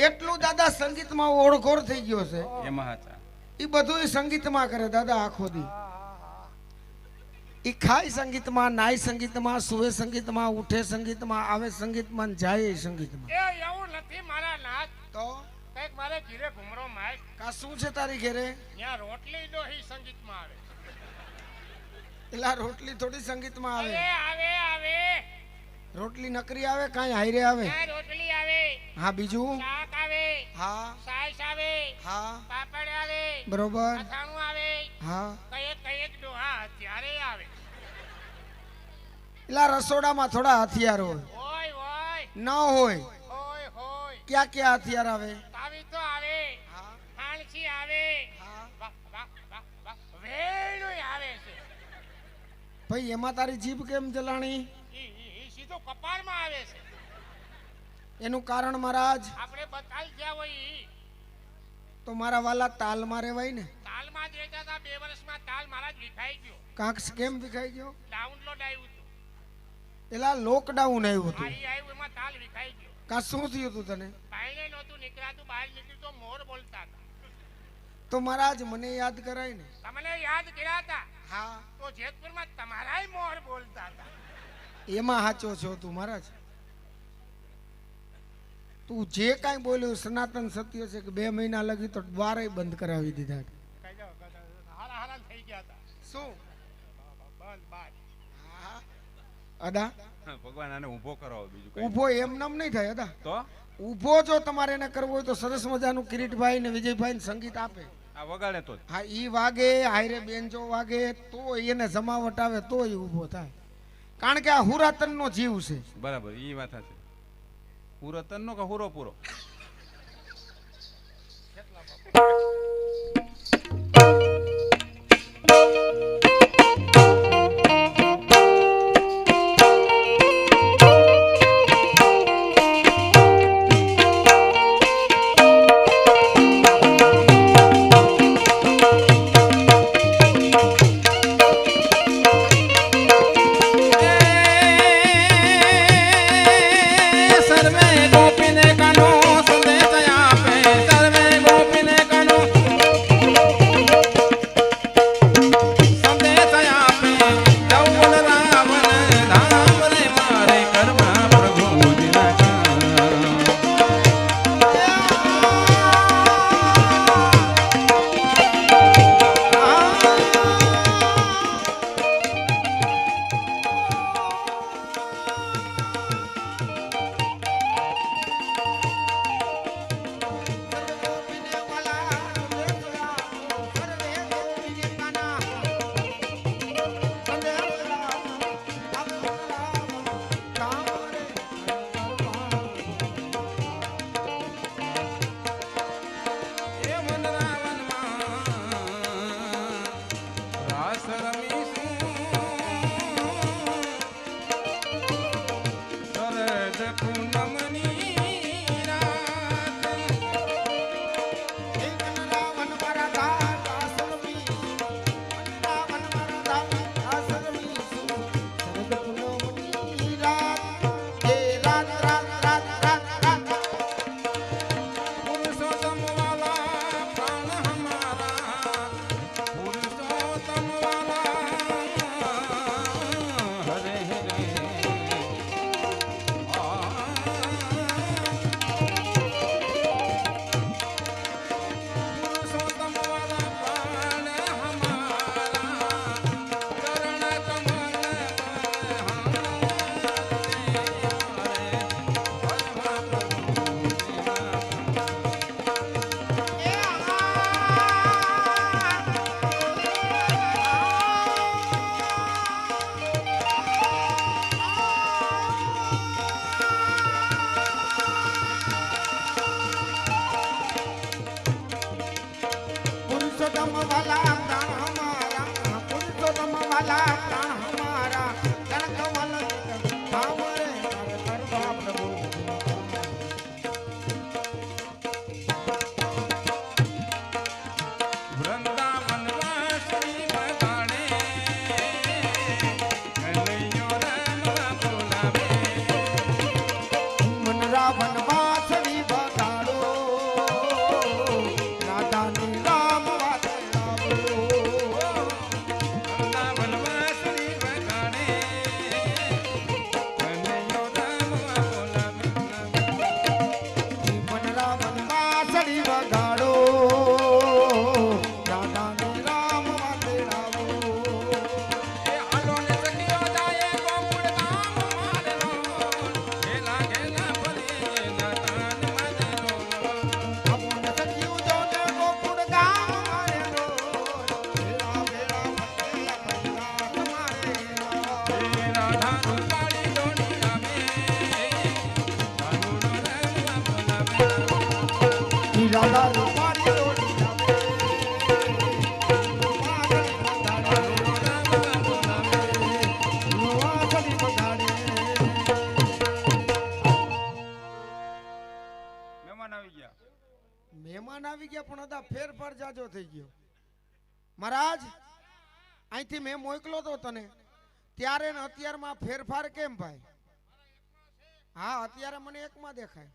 એટલું દાદા સંગીતમાં ઓળઘોર થઈ ગયો છે. એમાં હાચા. ઈ બધું સંગીતમાં કરે દાદા આખો દી. ઈ ખાય સંગીતમાં, નાય સંગીતમાં, સુવે સંગીતમાં, ઉઠે સંગીતમાં, આવે સંગીતમાં, ને જાય સંગીતમાં. એ એવું નથી મારા નાથ. તો કઈક મારે ઘીરે ઘુમરો માય. કા શું છે તારી ઘેરે? ત્યાં રોટલી ડોહી સંગીતમાં આવે. એલા રોટલી થોડી સંગીતમાં આવે. આવે આવે રોટલી નકરી આવે કાંઈ હાયરે આવે. ત્યાં રોટલી આવે, હા બીજું. શાક આવે, હા સાસ આવે, હા પાપડ આવે, બરોબર. અથાણું આવે, હા કયેક ડોહા ત્યારે આવે. એલા રસોડામાં થોડા હથિયાર હોય. ઓય ઓય ન હોય. હોય હોય ક્યાં ક્યાં હથિયાર આવે? તાવી તો આવે, હા હાણસી આવે, હા. વાહ વાહ વાહ વાહ વેણુય આવે છે. ભાઈ એમાં તારી જીભ કેમ જલાણી? ઈ સીધો કપાળમાં આવે છે. એનું કારણ મહારાજ આપણે બતાવી ગયા હોય ઈ. તો મારા વાલા તાલમાં રહેવાય ને. તાલમાં જ રહેતા હતા. 2 વર્ષમાં તાલ મારા જ વિખાઈ ગયો. કાંક કેમ વિખાઈ ગયો? ડાઉનલોડ આવ્યું હતું. એલા લોકડાઉન આવ્યું હતું. આઈ આવ્યું એમાં તાલ વિખાઈ ગયો. કાં શું થયું હતું તને? બાયણે નહોતું નીકળાતું. બહાર નીકળ્યું તો મોર બોલતા હતા. તો મહારાજ મને યાદ કરાય ને. તમને યાદ કર્યા હતા હા તો જેતપુરમાં તમારાય મોર બોલતા હતા. એમાં સાચો છો તું મહારાજ. તું જે કાંઈ બોલ્યું સનાતન સત્ય છે કે 2 મહિના લગી તો દ્વારે બંધ કરાવી દીધા. હારા હારા થઈ ગયા હતા. શું બંધ બાર. અદા ભગવાન આને ઊભો કરાવો બીજું કઈ. ઊભો એમ નામ નહીં થાય અદા. તો ઊભો જો તમારે એને કરવો હોય તો સરસ મજાનું કિરીટભાઈ ને વિજયભાઈ ને સંગીત આપે. આ વગાડે તો જ. હા ઈ વાગે, હાયરે બેન્જો વાગે તો એને જમાવટ આવે તો ઈ ઊભો થાય. કારણ કે આ હુરાતનનો જીવ છે. બરાબર ઈ વાત છે. પૂરો તનનો કે હુરો પૂરો? રાધા રૂપાળી દોડી આવે. વાંસળી વગાડે. મહેમાન આવી ગયા. મહેમાન આવી ગયા પણ હતા ફેરફાર જાજો થઈ ગયો. મહારાજ અહીંથી મેં મોકલો તો તને ત્યારે ને અત્યારમાં ફેરફાર કેમ ભાઈ? હા અત્યારે મને એકમાં દેખાય.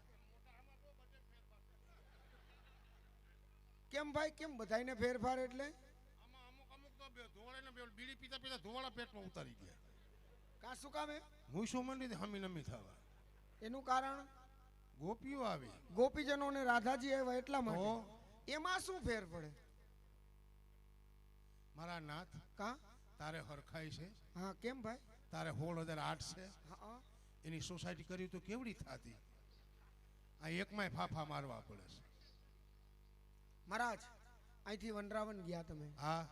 કેમ ભાઈ કેમ બધાયને ફેરફાર એટલે? અમુક તો બીડી પીતા પીતા ધોવાળા પેટમાં ઉતારી ગયા. કા શું કામે? મૂછો મંડી હમી નમી થવા. એનું કારણ ગોપીઓ આવી. ગોપીજનો ને રાધાજી આવ્યા એટલા માટે. તો એમાં શું ફેર પડે? મારા નાથ કા તારે હરખાઈ છે. હા કેમ ભાઈ? તારે 16,008 છે. હા એની સોસાયટી કરી તો કેવડી થાતી? આ એકમાંય ફાફા મારવા પડે છે. મહારાજ અહીંથી વનરાવન ગયા તમે. હા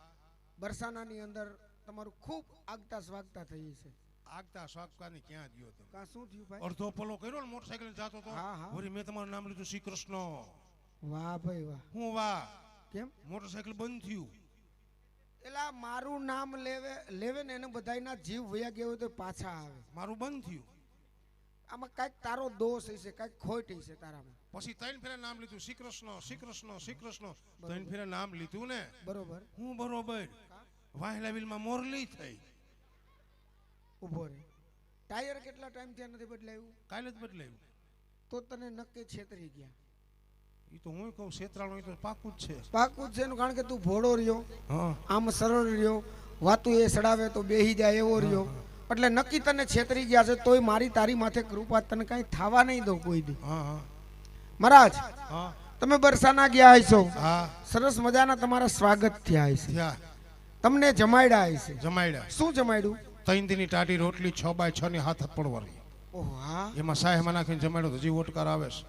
બરસાનાની અંદર તમારું ખૂબ આગતા સ્વાગતા થઈ છે. આગતા સ્વાગતાની ક્યાં ગયો તમે? કા શું થયું ભાઈ? અડધો પલો કર્યો ને મોટરસાઇકલ જાતો તો. હા, હા. વળી મેં તમારું નામ લીધું શ્રી કૃષ્ણ. વાહ ભાઈ વાહ. હું વાહ કેમ? મોટરસાઇકલ બંધ થયું. એલા મારું નામ લેવે ને એને બધાયના જીવ વયા ગયા હોય તો પાછા આવે. મારું બંધ થયું. આમાં કાંઈક તારો દોષ હશે, કાંઈક ખોટ હશે તારામાં. પછી 3 ફેરા નામ લીધું શ્રી કૃષ્ણ શ્રી કૃષ્ણ શ્રી કૃષ્ણ. 3 ફેરા નામ લીધું ને. બરોબર. હું બરોબર વાહેલા વિલમાં મોરલી થઈ. ઉભો રે. ટાયર કેટલા ટાઈમ ત્યાં નથી બદલાયું? કાલે જ બદલાયું. તો તને નક્કી છેતરી ગયા. એ તો હું કહું છેતરાણું એ તો પાકું જ છે. પાકું જ છે એનું, કારણ કે તું ભોળો રહ્યો, હા આમ સરળ રહ્યો, વાતું એ સડાવે તો બેહી જાય એવો રહ્યો. એટલે નક્કી તને છેતરી ગયા છે. તોય મારી તારી માથે કૃપા, તને કાંઈ થવા નહીં દઉં કોઈ દી. હા હા મહારાજ હા તમે બરસાના ગયા હશો, હા સરસ મજાના તમારા સ્વાગત થયા હશે, થયા. તમને જમાડ્યા હશે. જમાડ્યા. શું જમાડ્યું? 3 દીની ટાટી રોટલી 6x6 ની હાથ પડવાની. ઓહ હા. એમાં સાહેમાં નાખીને જમાડ્યો તો હજી ઓટકાર આવે છે.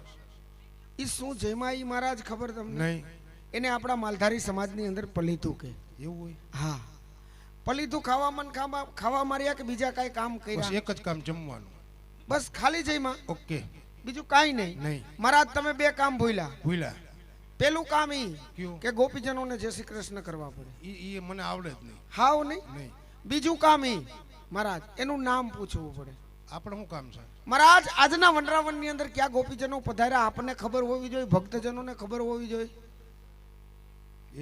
એ શું જયમાં ઈ મહારાજ ખબર તમને? નહીં એને આપણા માલધારી સમાજની અંદર પલીતું કે. એવું હોય. હા પલીતું ખાવા માર્યા કે બીજા કાંઈ કામ બસ કર્યા? એક જ કામ જમવાનું. બસ ખાલી જયમાં, ઓકે. બીજું કાંઈ નહીં. નહીં મહારાજ તમે 2 કામ ભૂલ્યા. ભૂલ્યા. પેલું કામ ઈ કયું? કે ગોપીજનોને જય શ્રી કૃષ્ણ કરવા પડે. ઈ મને આવડે જ નહીં. હાવ નહીં. નહીં. બીજું કામ ઈ મહારાજ એનું નામ પૂછવું પડે. આપણે શું કામ છે? મહારાજ આજના વનરાવનની અંદર ક્યાં ગોપીજનો પધાર્યા આપણને ખબર હોવી જોઈએ, ભક્તજનોને ખબર હોવી જોઈએ.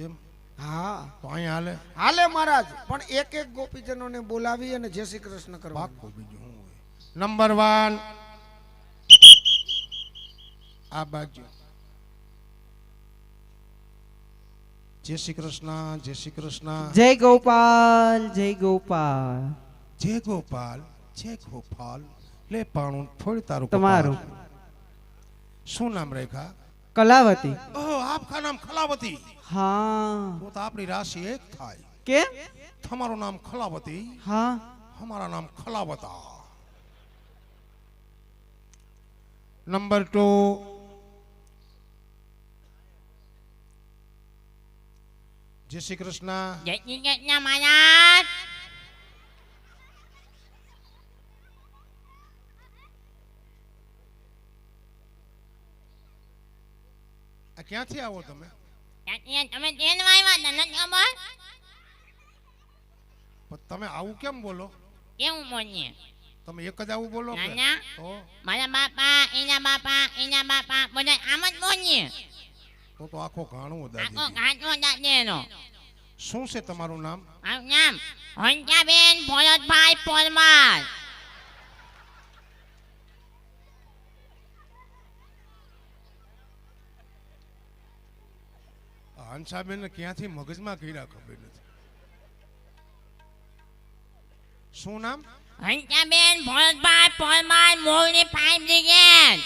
એમ હા તો અહીંયા હાલે. હાલે મહારાજ, પણ એક એક ગોપીજનોને બોલાવી અને જય શ્રી કૃષ્ણ કરવા. પાક્કું. બીજું શું હોય? નંબર 1 આ બાજુ. જય શ્રી કૃષ્ણ જય શ્રી કૃષ્ણ. જય ગોપાલ જય ગોપાલ. જય ગોપાલ જય ગોપાલ. લે પાણું થોડી તારું તમારું કપાળ. શું નામ રેખા? કલાવતી. ઓહ આપકા નામ ખલાવતી. હા તો આપણી રાશિ એક થાય. કેમ? તમારું નામ ખલાવતી, હા हमारा नाम खलावता. नंबर 2 जय श्री कृष्ण. જય શ્રી કૃષ્ણ મહારાજ. આ ક્યાંથી આવો તમે? તમે ટ્રેન આવ્યા હતા નથી ખબર? પણ તમે આવું કેમ બોલો? કેવું બોલીએ? તમે એક જ આવું બોલો કે? નાના તો મારા બાપા એના બાપા બધા આમ જ બોલીએ. તો આખો ઘાણું આખો દાદી. ઘાટો દાદેનો. શું છે તમારું નામ? મારું નામ હંસાબેન ભરતભાઈ પરમાર. હંસાબેન ને ક્યાંથી મગજમાં કર્યા ખબર નથી. શું નામ? હંસાબેન ભરતભાઈ પરમાર, મોરલી 5 બ્રિગેડ.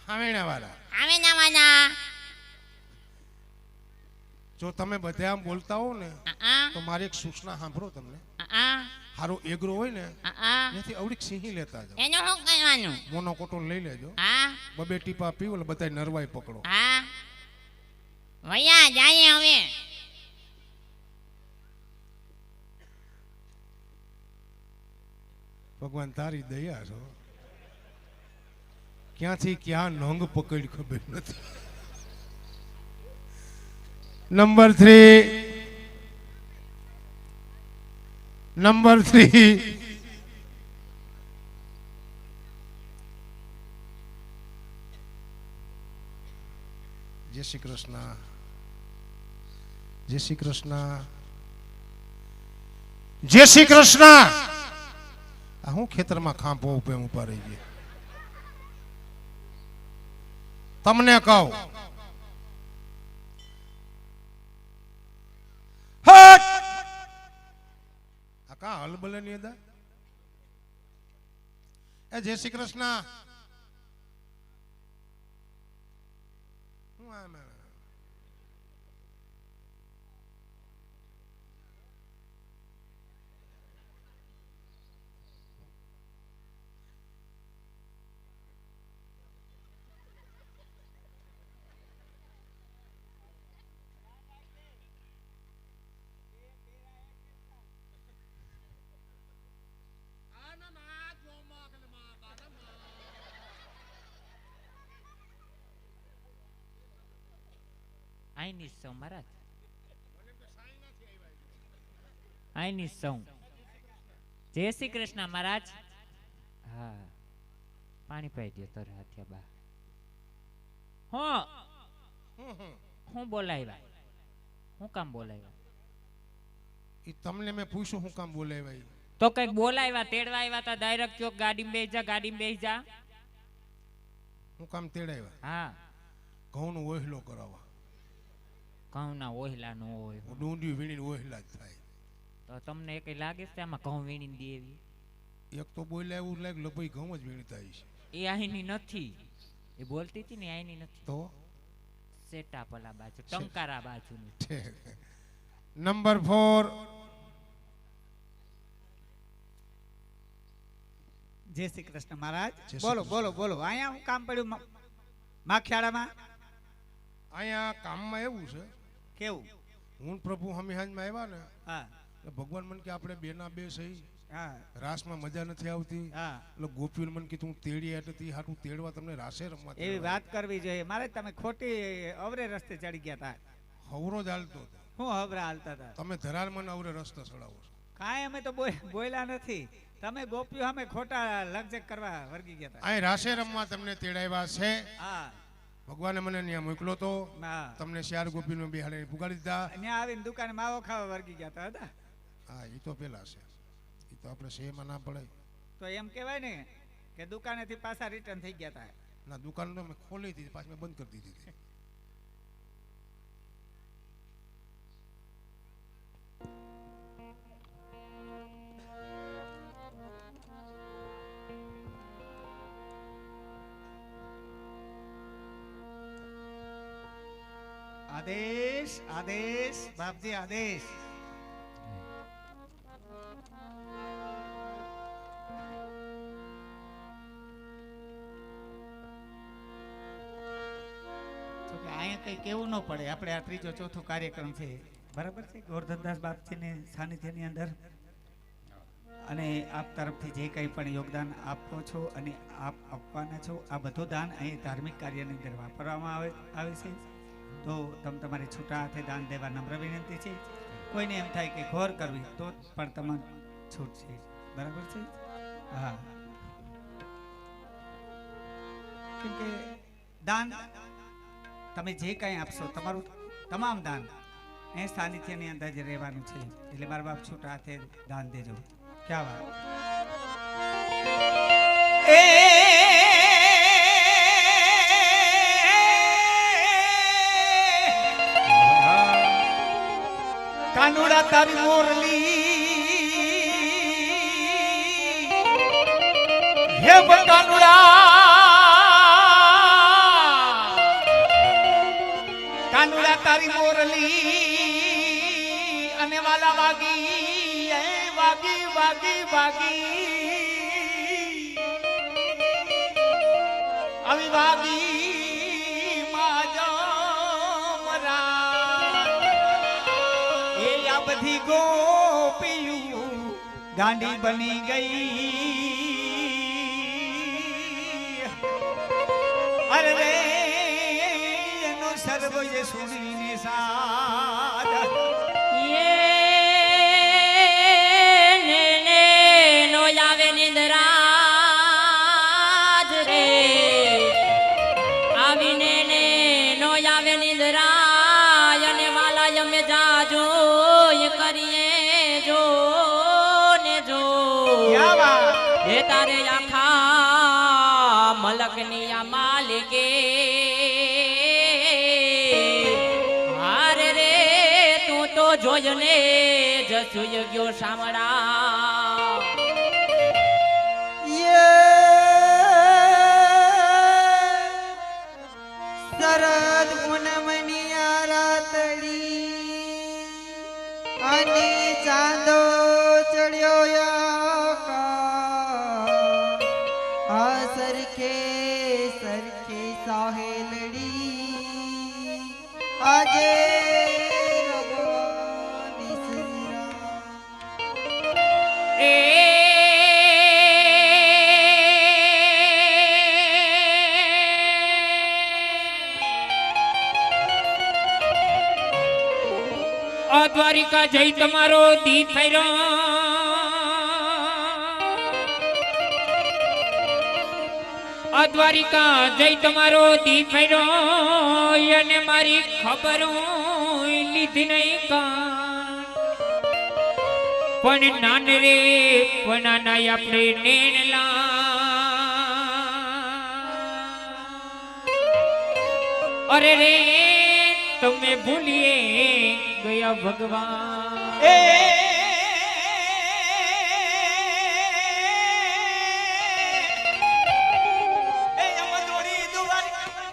હાવેણા વાળા. આવે નાવાના. જો તમે બધા આમ બોલતા હો ને આ તો મારી એક સૂચના સાંભળો. તમને આ હારો એગ્રો હોય ને આ ત્યાંથી અવડીક સિંહી લેતા જાઓ. એનું શું કરવાનું? મોનોકોટોન લઈ લેજો. હા 2 ટીપા પીવો એટલે બધા નરવાઈ પકડો. હા વયા જાય હવે. ભગવાન તારી દયા છો. ક્યાંથી ક્યાં નંગ પકડી ખબર નથી. નંબર 3 જય શ્રી કૃષ્ણ. જય શ્રી કૃષ્ણ. જય શ્રી કૃષ્ણ. આ હું ખેતરમાં ખાંપો ઉભે ઉભા રહી ગયા. તમને કહું હટ આ કા હલબલે ની અંદર એ જય શ્રી કૃષ્ણ. હું આમ આઈની સૌ મહારાજ આઈની સૌ જય શ્રી કૃષ્ણ મહારાજ. હા પાણી પાઈ દો તર હાથિયા બા. હું બોલાવ્યા હું કામ બોલાવ્યા? ઈ તમને મેં પૂછ્યું હું કામ બોલાવ્યા? તો કઈક બોલાવ્યા તેડવા આવ્યા તા ડાયરેક્ટ ચોક ગાડીમાં બેસી જા ગાડીમાં બેસી જા. હું કામ તેડાવ્યા? હા ઘઉંનો ઓહલો કરાવવા. ઘઉંના ઓહલા નો હોય ડુંડી વીણીને ઓહલા જ થાય. તો તમને કઈ લાગે છે આમાં ઘઉં વીણીને દેવી? એક તો બોલ્યા એવું લાગે લભાઈ ઘઉં જ વીણતા હશે. એ આઈની નથી, એ બોલતી હતી ને આઈની નથી. તો સેટા પલા બાજુ ટંકારા બાજુની. નંબર 4 જય શ્રી કૃષ્ણ મહારાજ. જય શ્રી બોલો કૃષ્ણ. બોલો બોલો. અહીંયા હું કામ પડ્યું માખિયાળામાં? અહીંયા કામમાં એવું છે કેવું? હું પ્રભુ હમીહાંજમાં આવ્યા ને હા એટલે ભગવાન મને કે આપણે બેના બે સહી હા રાસમાં મજા નથી આવતી. હા એટલે ગોપીઓ મને કીધું હું તેડી એટલે હાટું તેડવા તમને રાસે રમવા એવી વાત કરવી જોઈએ મારે. તમે ખોટી અવરે રસ્તે ચડી ગયા હતા. હવરો જ હાલતો હતો. હું હવરા હાલતા હતા? તમે ધરાર મને અવરે રસ્તે ચડાવો છો. કાંઈ અમે તો બોલ્યા નથી. તમે ગોપીઓ અમે ખોટા લગજગ કરવા વર્ગી ગયા હતા. અહીં રાસે રમવા તમને તેડાવ્યા છે. હા ભગવાને મને ત્યાં મોકલો તો હા તમને શિયાર ગોપીનો બિહાડે પુગાડી દીધા. ત્યાં આવીને દુકાને માવો ખાવા વર્ગી ગયા હતા. હતા હા એ તો પેલા છે. એ તો આપણે શેમાં ના પડે. તો એમ કહેવાય ને કે દુકાનેથી પાછા રિટર્ન થઈ ગયા હતા. ના દુકાન તો મેં ખોલી દીધી પાછી મેં બંધ કરી દીધી હતી. આદેશ આદેશ બાપજી આદેશ. તો કે અહીંયા કઈ કેવું ન પડે. આપણે આ ત્રીજો ચોથો કાર્યક્રમ છે બરાબર છે ગોરધનદાસ બાપજીને સાનિધ્યની અંદર. અને આપ તરફથી જે કંઈ પણ યોગદાન આપો છો અને આપ આપવાના છો આ બધું દાન અહીં ધાર્મિક કાર્યની અંદર વાપરવામાં આવે છે. તો તમે તમારી છૂટા હાથે દાન દેવા નમ્ર વિનંતી છે. કોઈને એમ થાય કે ઘોર કરવી તો પણ તમારે છૂટ છે બરાબર છે. હા કેમ કે દાન તમે જે કંઈ આપશો તમારું તમામ દાન એ સાનિધ્યની અંદર જ રહેવાનું છે. એટલે મારા બાપ છૂટા હાથે દાન દેજો. ક્યાં વાત એ કાનુડા તારી મોરલી હે કાનુડા કાનુડા તારી મોરલી અને વાલા વાગી વાગી વાગી વાગી આવી વાગી માજા એ આ બધી ગોપીયું ગાંડી બની ગઈ અરે રે એનો સર્વ જે સુણીને સાજ નો આવે નિંદરાજ રે આવીને નો આવે નિંદરાય અને વાલા અમે જાજો કરીએ જો ને જો એ તારે આખા મલકની આ માલિકે હારે રે તું તો જોજને જસુય ગયો શામળા શરદ પૂનમની આ રાતડી અને ચાંદો ચડ્યો આ સરખે સરખે સાહેલડી આજે રબવાની સજરા. દ્વારિકા જઈ તમારો દી ફેરો દ્વારિકા જઈ તમારો દી ફેરો અને મારી ખબર લીધી નહીં કાન પણ નાન રે પણ નાના આપણે નેણલા અરે રે તમે ભૂલીએ ગયા ભગવાન એ અમદોરી દ્વારિકા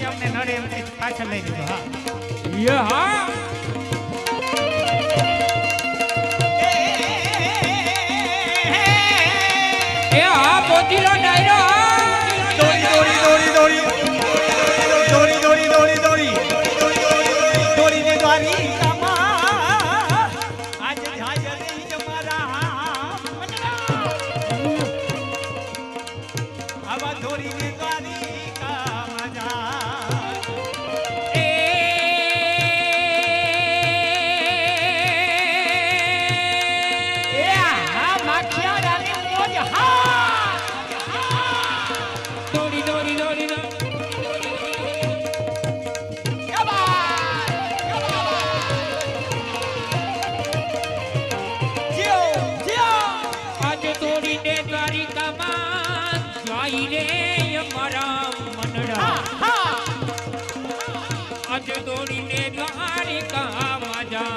અમને નડે એમ પાછળ લઈ લીધો હા યહા એ હા પોતીલો ડાયરો દોરી દોરી દોરી દોરી દોરી દોરી દોરી દોરી દોરી ને દ્વારિકામાં આજ હાજરી તમારા આવા દોરી ને દ્વારિકામાં જા આજ દોડીને દ્વારિકામાં જા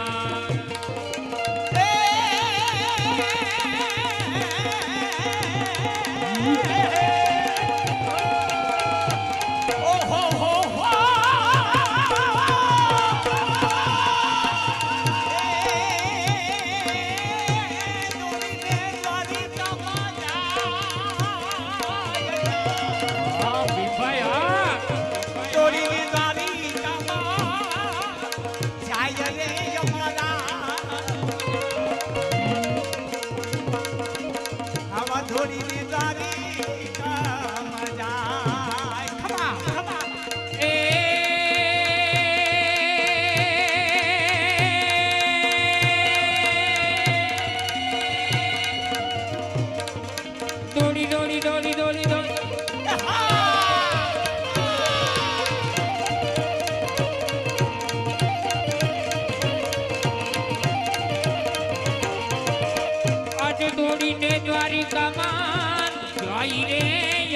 દ્વારિકામાં જાય રે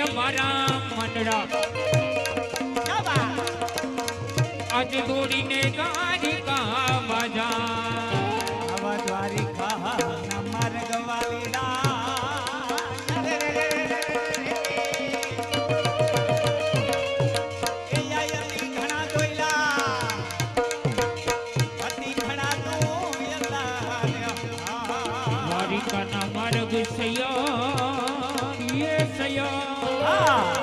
અમારા મંડળા આજ દોડીને દ્વારિકામાં જા આવા દ્વારિકા ના માર્ગ વાલીલા દ્વારિકાના માર્ગ સયો સયો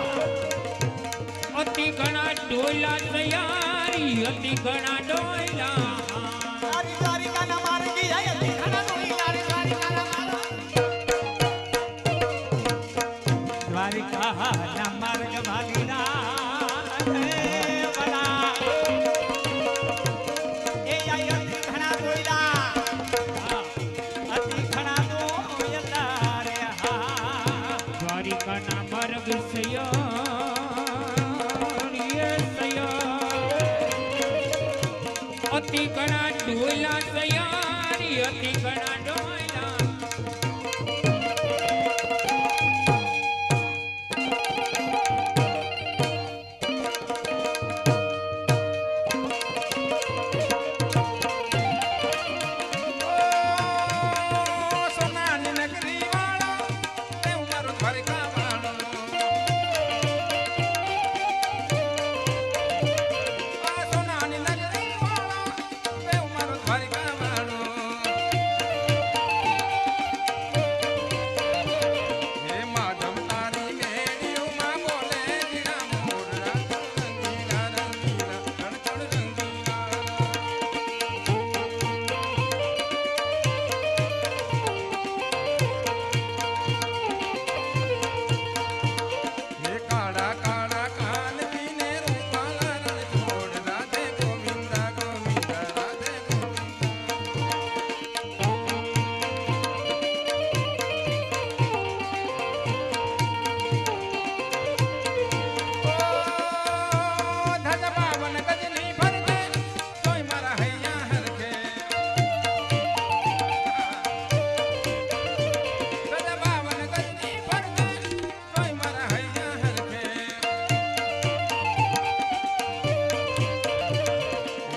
અતિ ઘણા ડોલા તૈયારી અતિ ઘણા ડોલા દ્વારિકા ના માર્ગ ભાગીના બલા એ ઘણા ડોલા અતિ ઘણા ડોલા રે હા દ્વારિકા ના માર્ગ સયો અતિ ઘણા ડોલા તૈયારી અતિ ઘણા ડોલા સોનાની નગરી વાળો તે મારો દ્વારિકા વાળો સોનાની નગરી વાળો તે મારો દ્વારિકા વાળો હે માધવ તારી મેળીઓમાં બોલે જીણા મોરલા રંગીલા રંગીલા રણછોડ રંગીલા હે કાળા કાળા કાન પીને રૂપાલા રણછોડ રાધે ગોવિંદા ગોવિંદા રાધે ગોવિંદા ધજ પાવન ગજની ફરકે તોય મારા હૈયા હરખે ધજ પાવન ગજની ફરકે તોય મારા હૈયા હરખે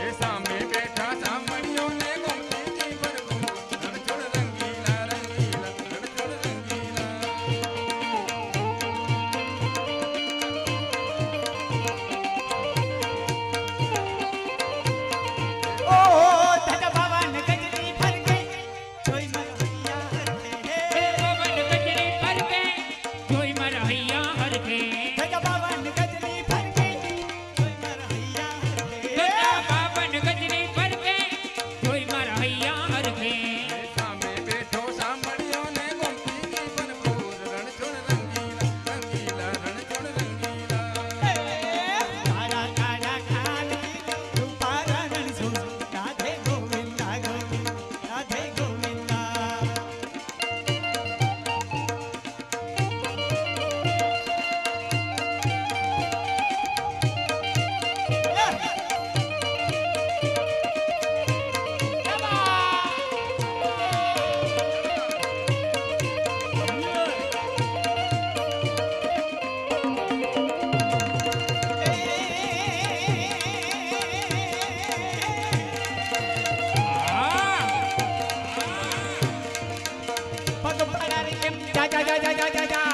એ સામે બેઠા સામણીઓને ગમતીથી ભરપૂર રણછોડ રંગીલા રંગીલા રણછોડ રંગીલા ઓ ધજ ભવન ગજની ફરકે જોઈ મરૈયા હરખે હે પવન ગજરી ફરકે જોઈ મારા હૈયા હરખે ધજ ભવન ગજની ફરકે જોઈ મરૈયા હરખે ગજા પવન ગજરી ફરકે જોઈ મારા હૈયા હરખે સામે બેઠો સાંભળ્યોને ગમતીથી ભરપૂર રણછોડ રંગીલા રંગીલા રણછોડ રંગીલા કાળા કાળા કાન રૂપા રણછોડ રાધે ગોવિંદા ગોવિંદા રાધે ગોવિંદા પગ પાડા રે કેમ જા જા જા જા જા જા જા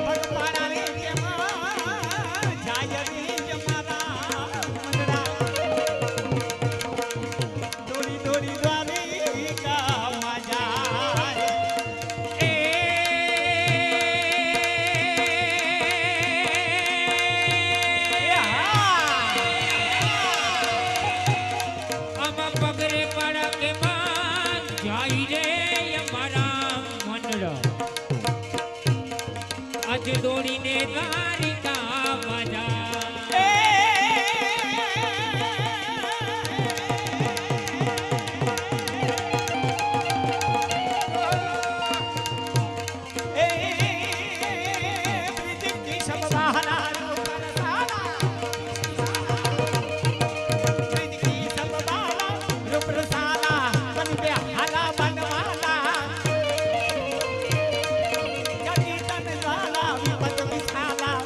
પગ પાડા રે કેમ જાય રે જમારા મંદરા દોરી દોરી દ્વારિકા માં જાય એ આમાં પગરે પડા કે માં જાય રે અમારા મનડો આજ દોડીને દ્વારિકા મજા વિપત વિશાલા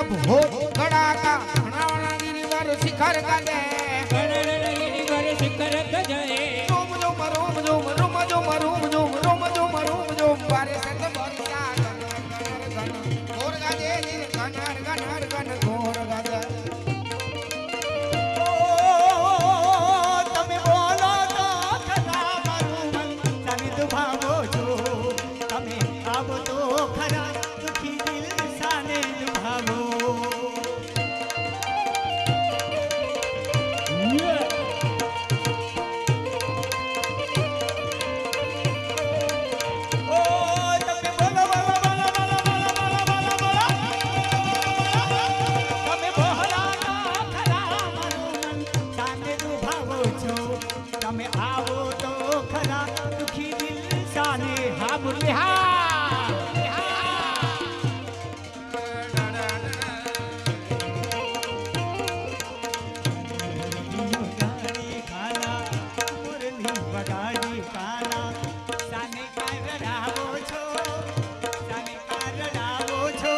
નભ હો ગડાકા ઘણાવાના ગિરિવર શિખર ગાજે રોમ રોમ રોમ રોમ રોમ રોમ રોમ રોમ રોમ રોમ રોમ રોમ બારે સંત બરિયા ગણ ઘોર ગાજે નીર ગણ ગણ ગણ ઘોર ગાજે તમે બોલો તો ખરા મારું મન તને દુભાવો છો તમે આવો તો ખરા દુખી દિલ સાને દુભાવો ઓ તમે બોલો બોલો બોલો બોલો બોલો બોલો બોલો બોલો તમે બોલો તો ખરા મારું મન સાને દુભાવો છો તમે આવો તો ખરા દુખી દિલ સાને હા મુરલી હા વગાડી ખાના મુરલી વગાડી ખાના સાને કારડાવો છો સાને કારડાવો છો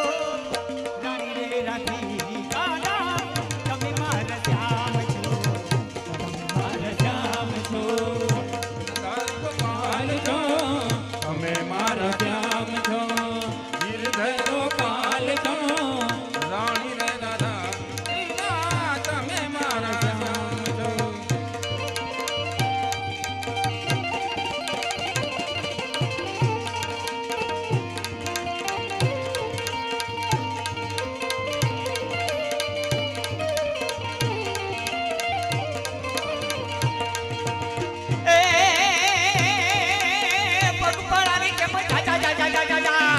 રાણી રે રાખી ખાના તમે મારા શ્યામ છો તમે મારા શ્યામ છો તમે મારા શ્યામ છો ગિરધરો પાલ છો રાણી રે દાદા તમે મારા શ્યામ છો એ પગ પડાવી કેમ જા જા જા જા જા જા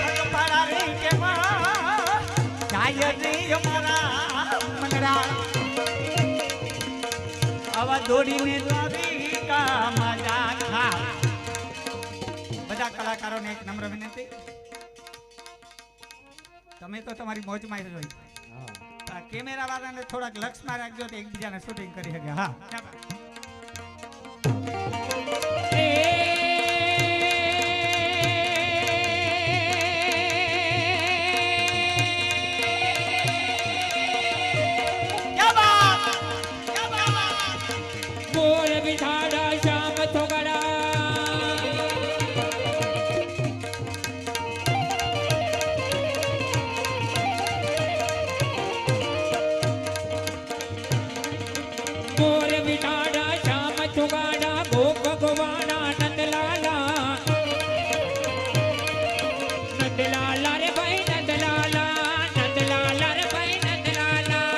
પગ પડાવી કેમ જાય રે અમારા મંગરા આવા દોડીને દ્વારિકામાં જા ખા બધા કલાકારોને એક નમ્ર વિનંતી તમે તો તમારી મોજમાં જ હોય આ કેમેરા વાળાને થોડાક લક્ષમાં રાખજો તો એકબીજાને શૂટિંગ કરી શકે હા ક્યા બાત બોલ વિધાડા શ્યામ થોગડા બોલ વિધાડા શ્યામ થોગડા ગોપ ભગવાના નંદલાલા નંદલાલા રે ભાઈ નંદલાલા નંદલાલા રે ભાઈ નંદલાલા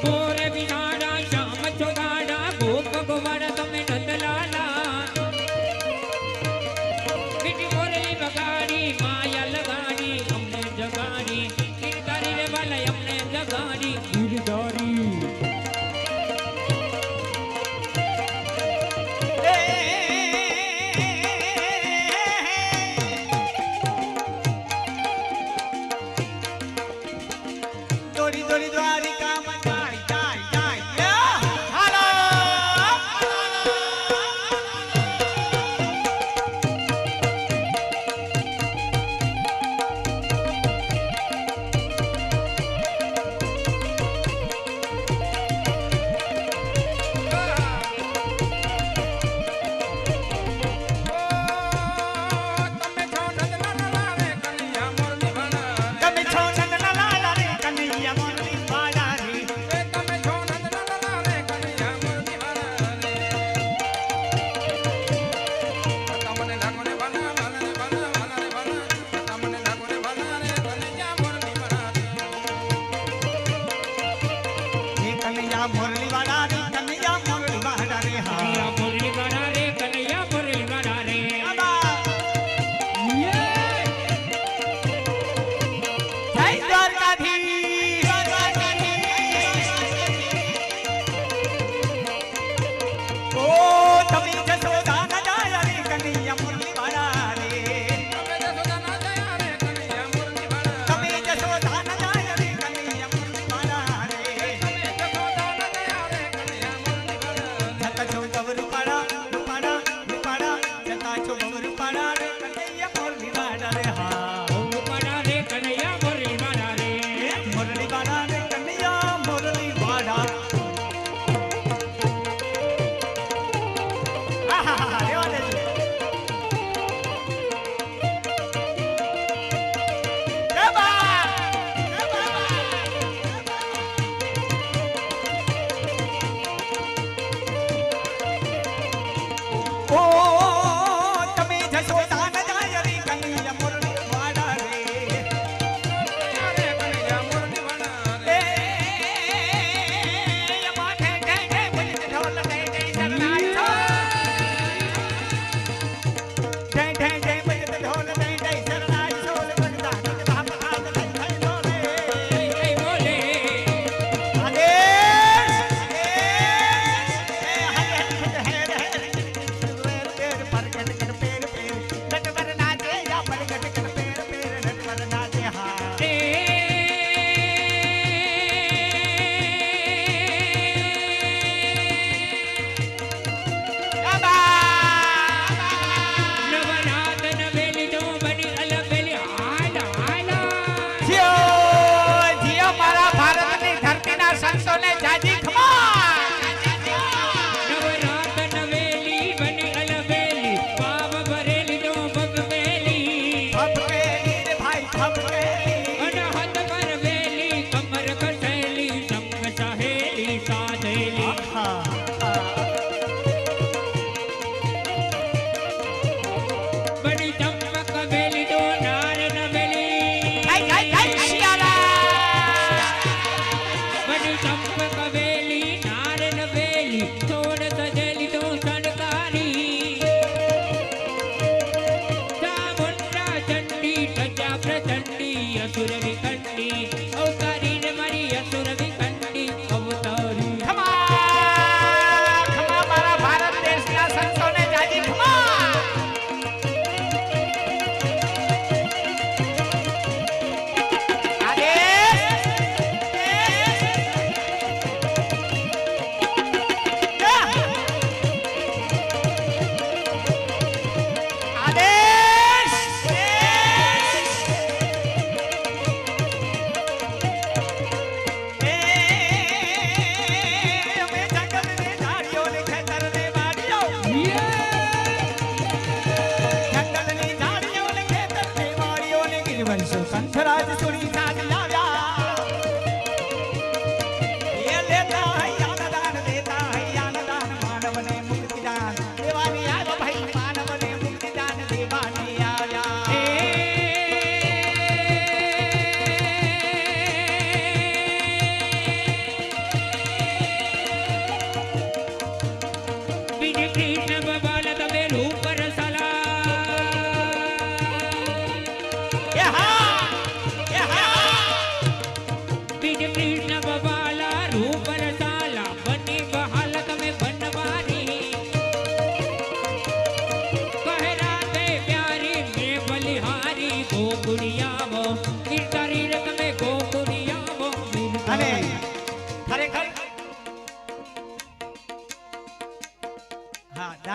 મોરે વિનાડા શ્યામ ચોગાડા ગોપ ભગવાન તમે નંદલાલા મીઠી મોરલી બગાડી માયા લગાડી અમને જગાડી ગીરધારી રે વાલા અમને જગાડી ગીરધારી એ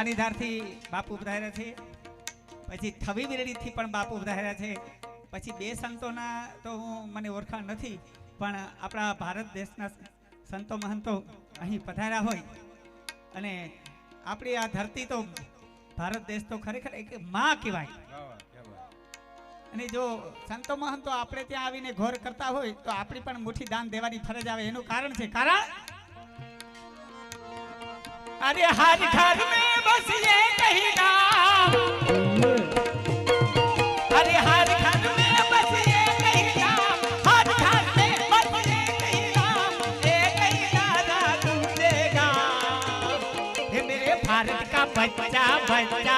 પાણીધારથી બાપુ પધાર્યા છે, પછી થવી બિરડીથી પણ બાપુ પધાર્યા છે, પછી બે સંતોના તો મને ઓળખાણ નથી, પણ આપણા ભારત દેશના સંતો મહંતો અહીં પધાર્યા હોય અને આપણી આ ધરતી તો ભારત દેશ તો ખરેખર એક માં કહેવાય. અને જો સંતો મહંતો આપણે ત્યાં આવીને ઘોર કરતા હોય તો આપણી પણ મુઠ્ઠી દાન દેવાની ફરજ આવે. એનું કારણ છે, કારણ अरे हर घर में बस ये कही नाम, अरे हर घर में बस ये कही नाम, हर घर में बस ये कही नाम, एक ही नारा गूंजेगा, ये मेरे भारत का बच्चा बच्चा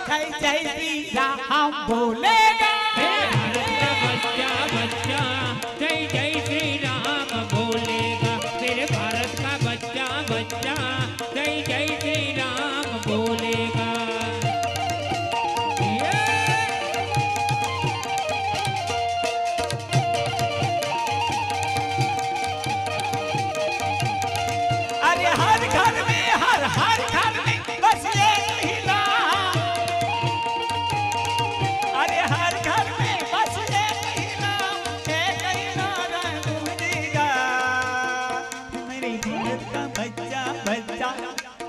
जय जय श्री राम बोलेगा. भारत का बच्चा बच्चा जय जय श्री राम बोलेगा, मेरे भारत का बच्चा बच्चा जय जय श्री राम बोलेगा. अरे हर घर में हर घर में बस ये कही नाम, अरे हर घर में बस ये कही नाम, एक ही नारा गूंजेगा, मेरे भारत का बच्चा बच्चा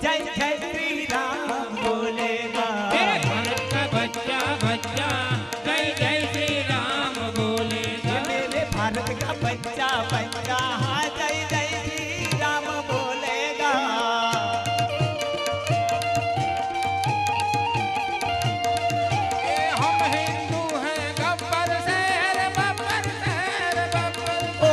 जय जय श्री राम बोलेगा. मेरे भारत का बच्चा बच्चा जय जय श्री राम बोलेगा. मेरे भारत का बच्चा बच्चा हाँ जय जय श्री राम बोलेगा. हम हिंदू हैं गब्बर शेर बब्बर शेर बब्बर। ओ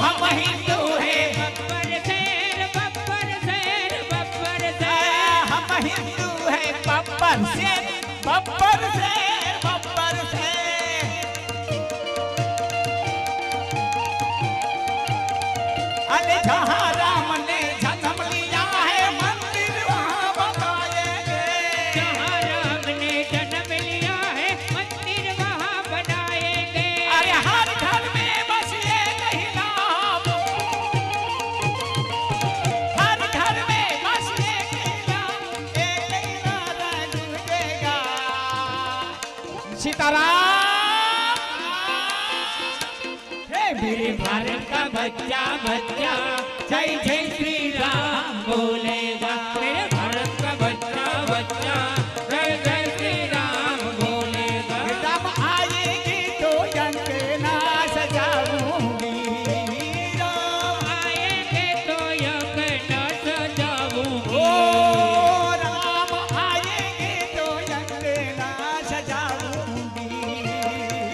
हम हिंदू हैं बब्बर शेर बब्बर शेर बब्बर शेर. हम हिंदू हैं बब्बर शेर बब्बर शेर बब्बर शेर. अरे जहाँ राम ने जन्म लिया है मंदिर वहाँ बनाएंगे. जहाँ राम ने जन्म लिया है मंदिर वहाँ बनाएंगे. अरे हर घर में बस ये कही नाम, हर घर में बस ये कही नाम, एक ही नारा गूंजेगा. सीताराम. हे मेरे भारत का बच्चा बच्चा जय जय श्री राम बोलेगा. मेरे भारत का बच्चा बच्चा जय जय श्री राम बोलेगा. राम आएगी तो अंगना सजाऊंगी, राम आएंगे तो यज्ञ सजाऊंगी. ओ राम आएंगे तो अंगना सजाऊंगी.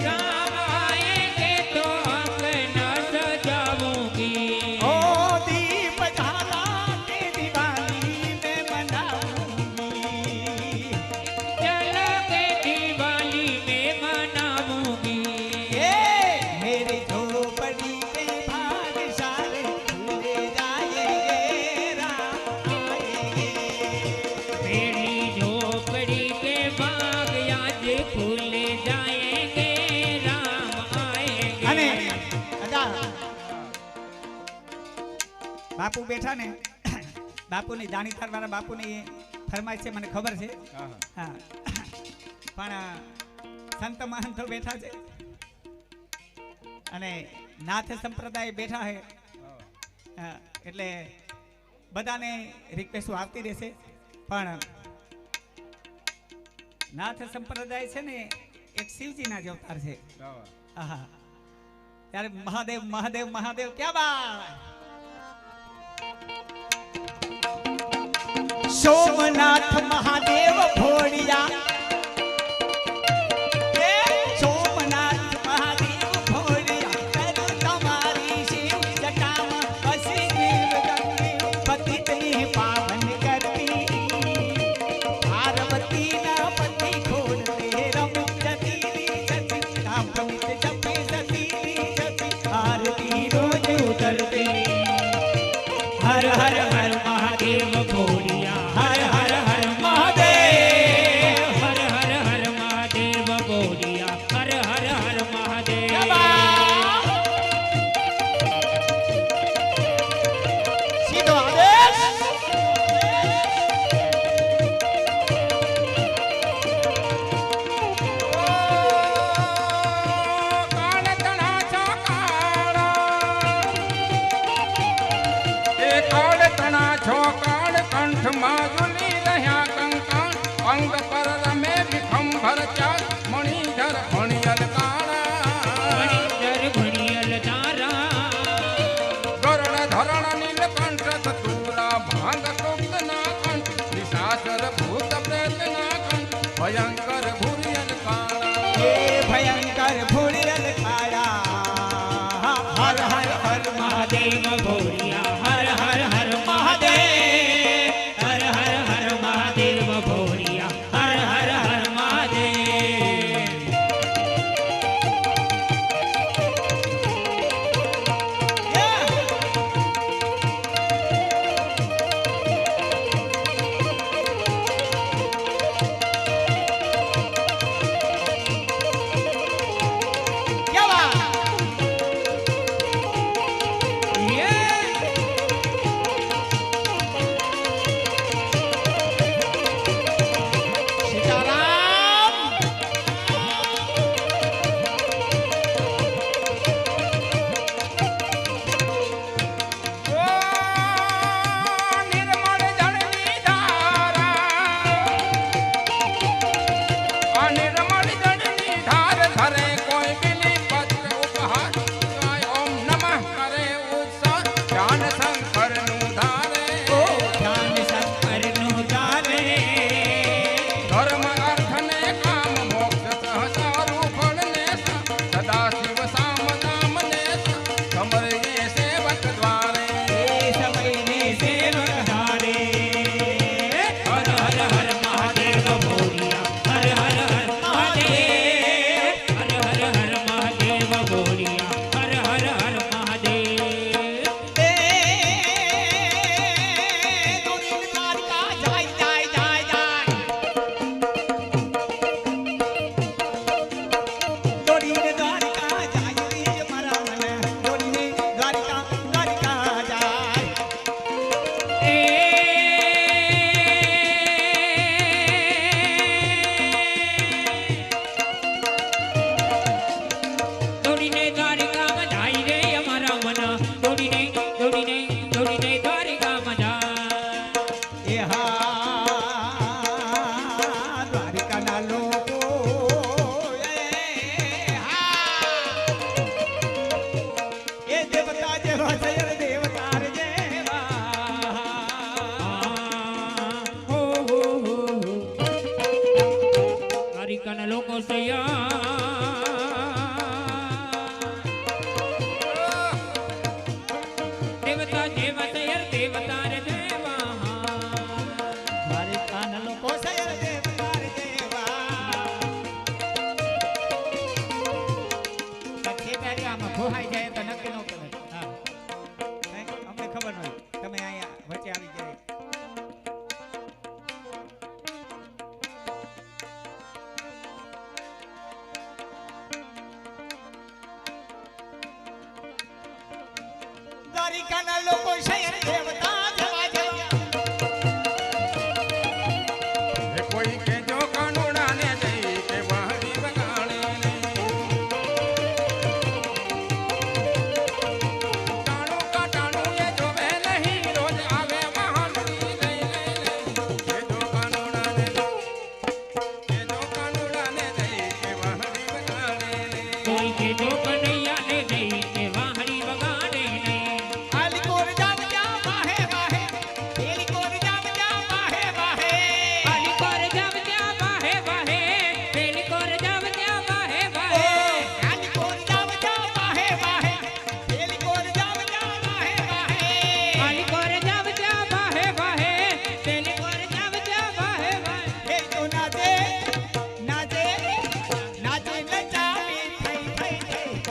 राम आएंगे तो अपना सजाऊंगी. ओ दीप जला के दिवाली में मनाऊंगी. चलो के दिवाली में मनाऊंगी. ये मेरी झोपड़ी के भाग्यशाली खुले जाएंगे, राम आएंगे. मेरी झोपड़ी के बाग आज खुले जाएंगे. राम અને आएंगे. દાદા બાપુ બેઠા ને બાપુની જાણીતાર વાળા બાપુની ફરમાઈશ છે મને ખબર છે. હા, હા. હા પણ સંત મહંતો બેઠા છે અને નાથ સંપ્રદાય બેઠા છે. હા, એટલે બધાને રિક્વેસ્ટ આવતી રહેશે, પણ નાથ સંપ્રદાય છે ને એક શિવજીના જ અવતાર છે. વાહ. આહા ત્યારે મહાદેવ મહાદેવ મહાદેવ ક્યાં બાત. સોમનાથ મહાદેવ ભોળિયા, એ સોમનાથ મહાદેવ ભોળિયા, કરું તમારી શિવ જટામાં બસી દેવ ગંગે પતિતને પાવન કરતી, પાર્વતીના પતિ ખોલતે રમ જતી જતી, રામ પ્રમિત જપે સતી જતી, આરતી રોજ ઉતરતી. હર હર હર મહાદેવ ભોળિયા, હર હર હર મહાદેવ. વિખંભર ચાર મણિધર ભણિયલ કાણા મણિધર ભણિયલ તારા ગરુડ ધરણ નીલકંઠ સતુરા ભાંગ કુપ્ત નાખંડ નિશાચર ભૂત પ્રેત નાખંડ ભયંકર ભૂરિયલ કાણા એ ભયંકર ભૂળિયલ કાળા હર હર હર મહાદેવ ભોળિયા હર હર હર મહાદેવ હર હર હર મહાદેવ ભોળિયા હર હર હર મહાદેવ નિર્મળ જળની ધારા આ નિર્મળ જળની ધાર ધરે કોઈ બિલી પત્ર ઉપહાર ગાય ઓમ નમઃ કરે ઉત્સાહ ધ્યાન શંકરનું ધારે ધ્યાન શંકરનું ધારે ધર્મ અર્થ ને કામ મોક્ષ સહસારું ફળ ને સદા શિવ સામ નામ ને સમરે સેવક દ્વારે એ સમયને સેવક ધારે હર હર હર મહાદેવ ભોળિયા હર હર હર મહાદેવ હર હર હર મહાદેવ ભોળિયા હર હર હર મહાદેવ દોડીને દ્વારકા જાય રે મારા મને દોડીને દ્વારકા દ્વારકા જાય દોડીને દ્વારિકામાં જાય રે અમારા મન દોડીને દોડીને દોડીને દ્વારિકામાં જાય એ હા દ્વારકાના લોકો એ દેવતા જેવા છે રે દેવતા રે જેવા હો હો હો દ્વારિકાના લોકો સૈયા દેવતા જેવા તૈયાર દેવતા રે દેવા દ્વારકાના લોકો છે રે દેવતા રે જેવા સખી બેરી આમાં ખોહાઈ જાય તો નક્કી ન કરે હા અમને ખબર ન હોય તમે અહીંયા વચ્ચે આવી જાય દ્વારિકાના લોકો શહેર દેવતા જેવા જેવા હે કોઈ કેજો કાનુડા ને જઈ કે વાહડી વગાડે ટાણું કાટાણું એ જોવે નહીં રોજ આવે વાહડી લઈ કેજો કાનુડા ને જઈ કે વાહડી વગાડે કોઈ કે જો કનૈયા ને જઈ કે વાહડી વગાડે ને આલી કોર જામ જા વાહે વાહે એલી કોર જામ જા વાહે વાહે આલી કોર જાવ ત્યાં વાહે વાહે પેલી કોર જાવ ત્યાં વાહે વાહે આલી કોર જામ જા વાહે વાહે એલી કોર જામ જા વાહે વાહે આલી કોર જાવ ત્યાં વાહે વાહે પેલી કોર જાવ ત્યાં વાહે વાહે એ તો નાચે નાચે નાચે નચાવી થઈ થઈ થઈ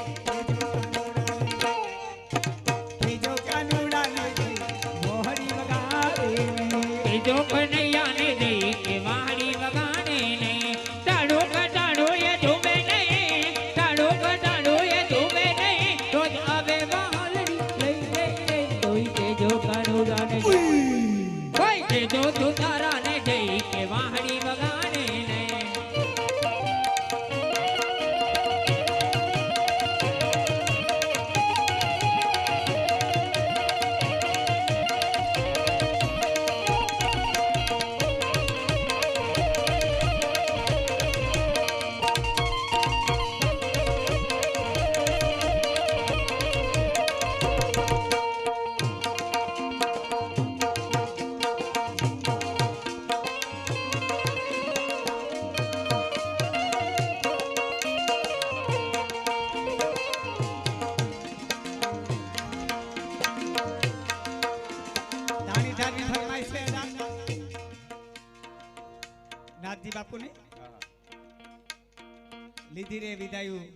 લીધી રે વિદાયું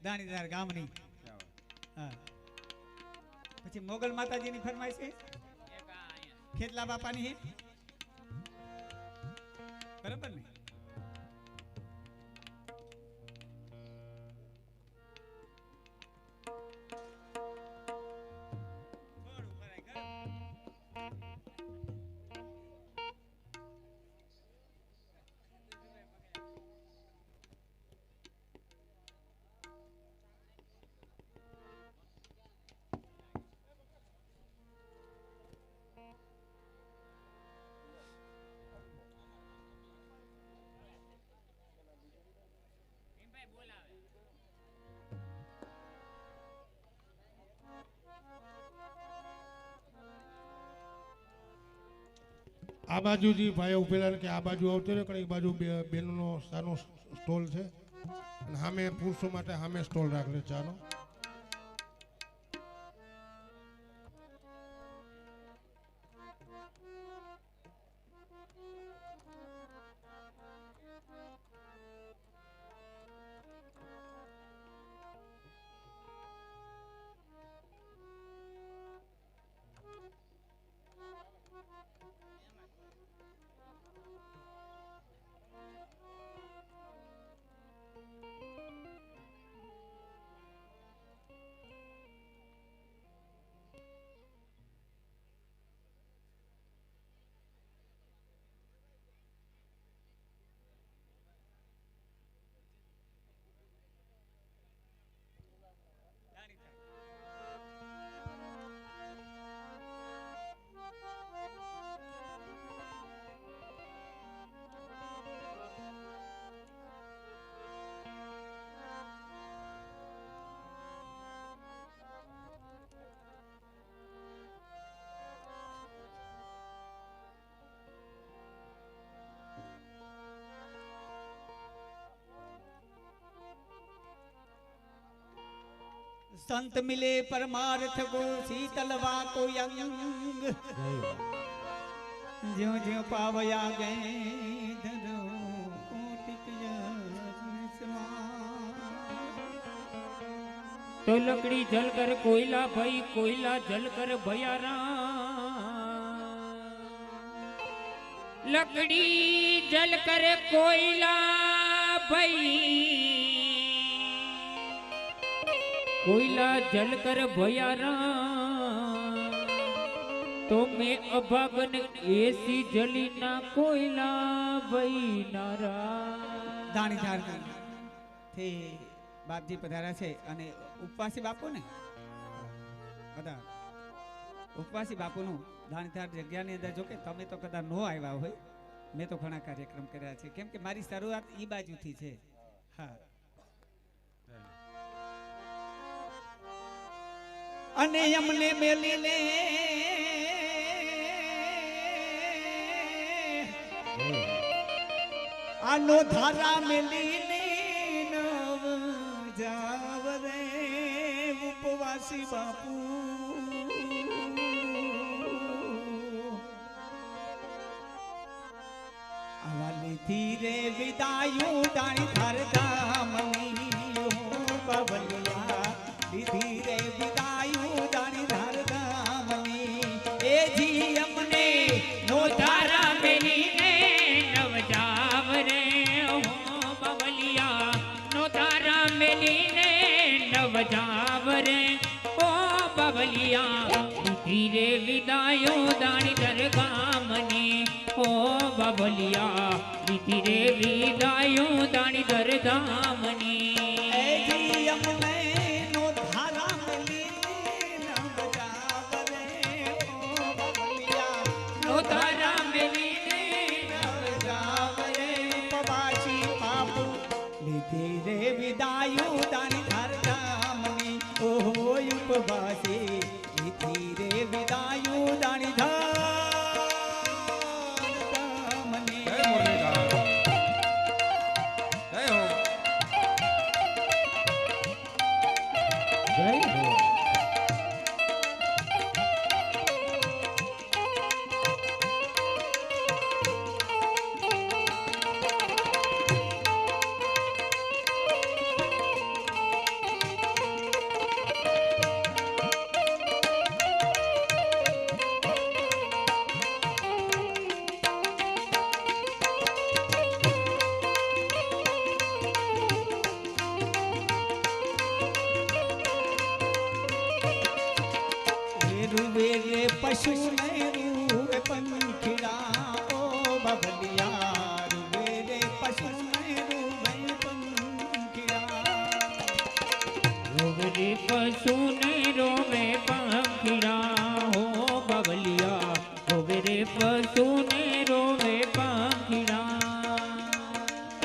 દાણીદાર ગામની. હા. પછી મોગલ માતાજીની ફરમાઈશ છે ખેતલા બાપાની હે બરાબર ને. આ બાજુ જે ભાઈ ઉભેલા ને કે આ બાજુ આવતો રહ્યો કારણ એક બાજુ બેનનો ચાનો સ્ટોલ છે અને સામે પુરુષો માટે સામે સ્ટોલ રાખેલો ચાનો. संत मिले परमार्थ को शीतलवा को अंग ज्यो ज्यो पावया गए धरो कोटिक तो लकड़ी जलकर कोयला भई कोयला जलकर भयारा लकड़ी जलकर कोयला भई कोयला जलकर भयारा तो मैं अभागन ऐसी जली ना कोयला भई नारा. દાણીધાર થી બાપજી પધાર્યા છે અને ઉપવાસી બાપુ ને બધા ઉપવાસી બાપુનું દાણીધાર જગ્યાની અંદર જો કે તમે તો કદાચ ન આવ્યા હોય, મેં તો ઘણા કાર્યક્રમ કર્યા છે કેમ કે મારી શરૂઆત ઈ બાજુથી છે. હા. અને અમને મેલીને આનો ધારા મેલીને નવ જાવ રે ઉપવાસી બાપુ આવાલી ધીરે વિદાયું દાણી ધાર ગામની બબલિયા ધીરે વિદાયું દાણી ધાર ગામની એ જી અમને નો તારા મેલીને નવ જાવ રે ઓ બબલિયા નો તારા મેલીને નવ જાવ રે ઓ બબલિયા ધીરે વિદાયો દાણી દર ગામની ઓ બબલિયા ધીરે વિદાયો દાણી દર ગામની એ જી અમને નો ધારા મેલીને નવ જાવ રે ઓ બબલિયા નો તારા મેલીને ધીરે વિદાયું દાણી ધાર ગામની ઓહો ઉપવાસી ધીરે વિદાયું દાણી ધાર ગામની. જય મુરલીધર. જય હો. જય હો. पशु ने रोवे पंखिड़ा हो बबलिया रोवे रे पशु ने रोवे पंखिड़ा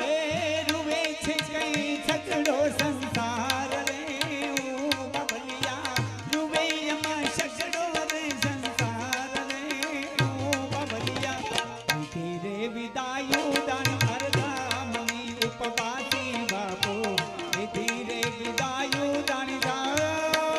એ રૂવે છે કઈ છકડો સંસાર રે ઓ બબલિયા રૂવે એમાં છકડો રે સંસાર રે ઓ બબલિયા ધીરે વિદાયો દાન હરધામની ઉપવાસી બાપો ધીરે વિદાયો દાન જય હો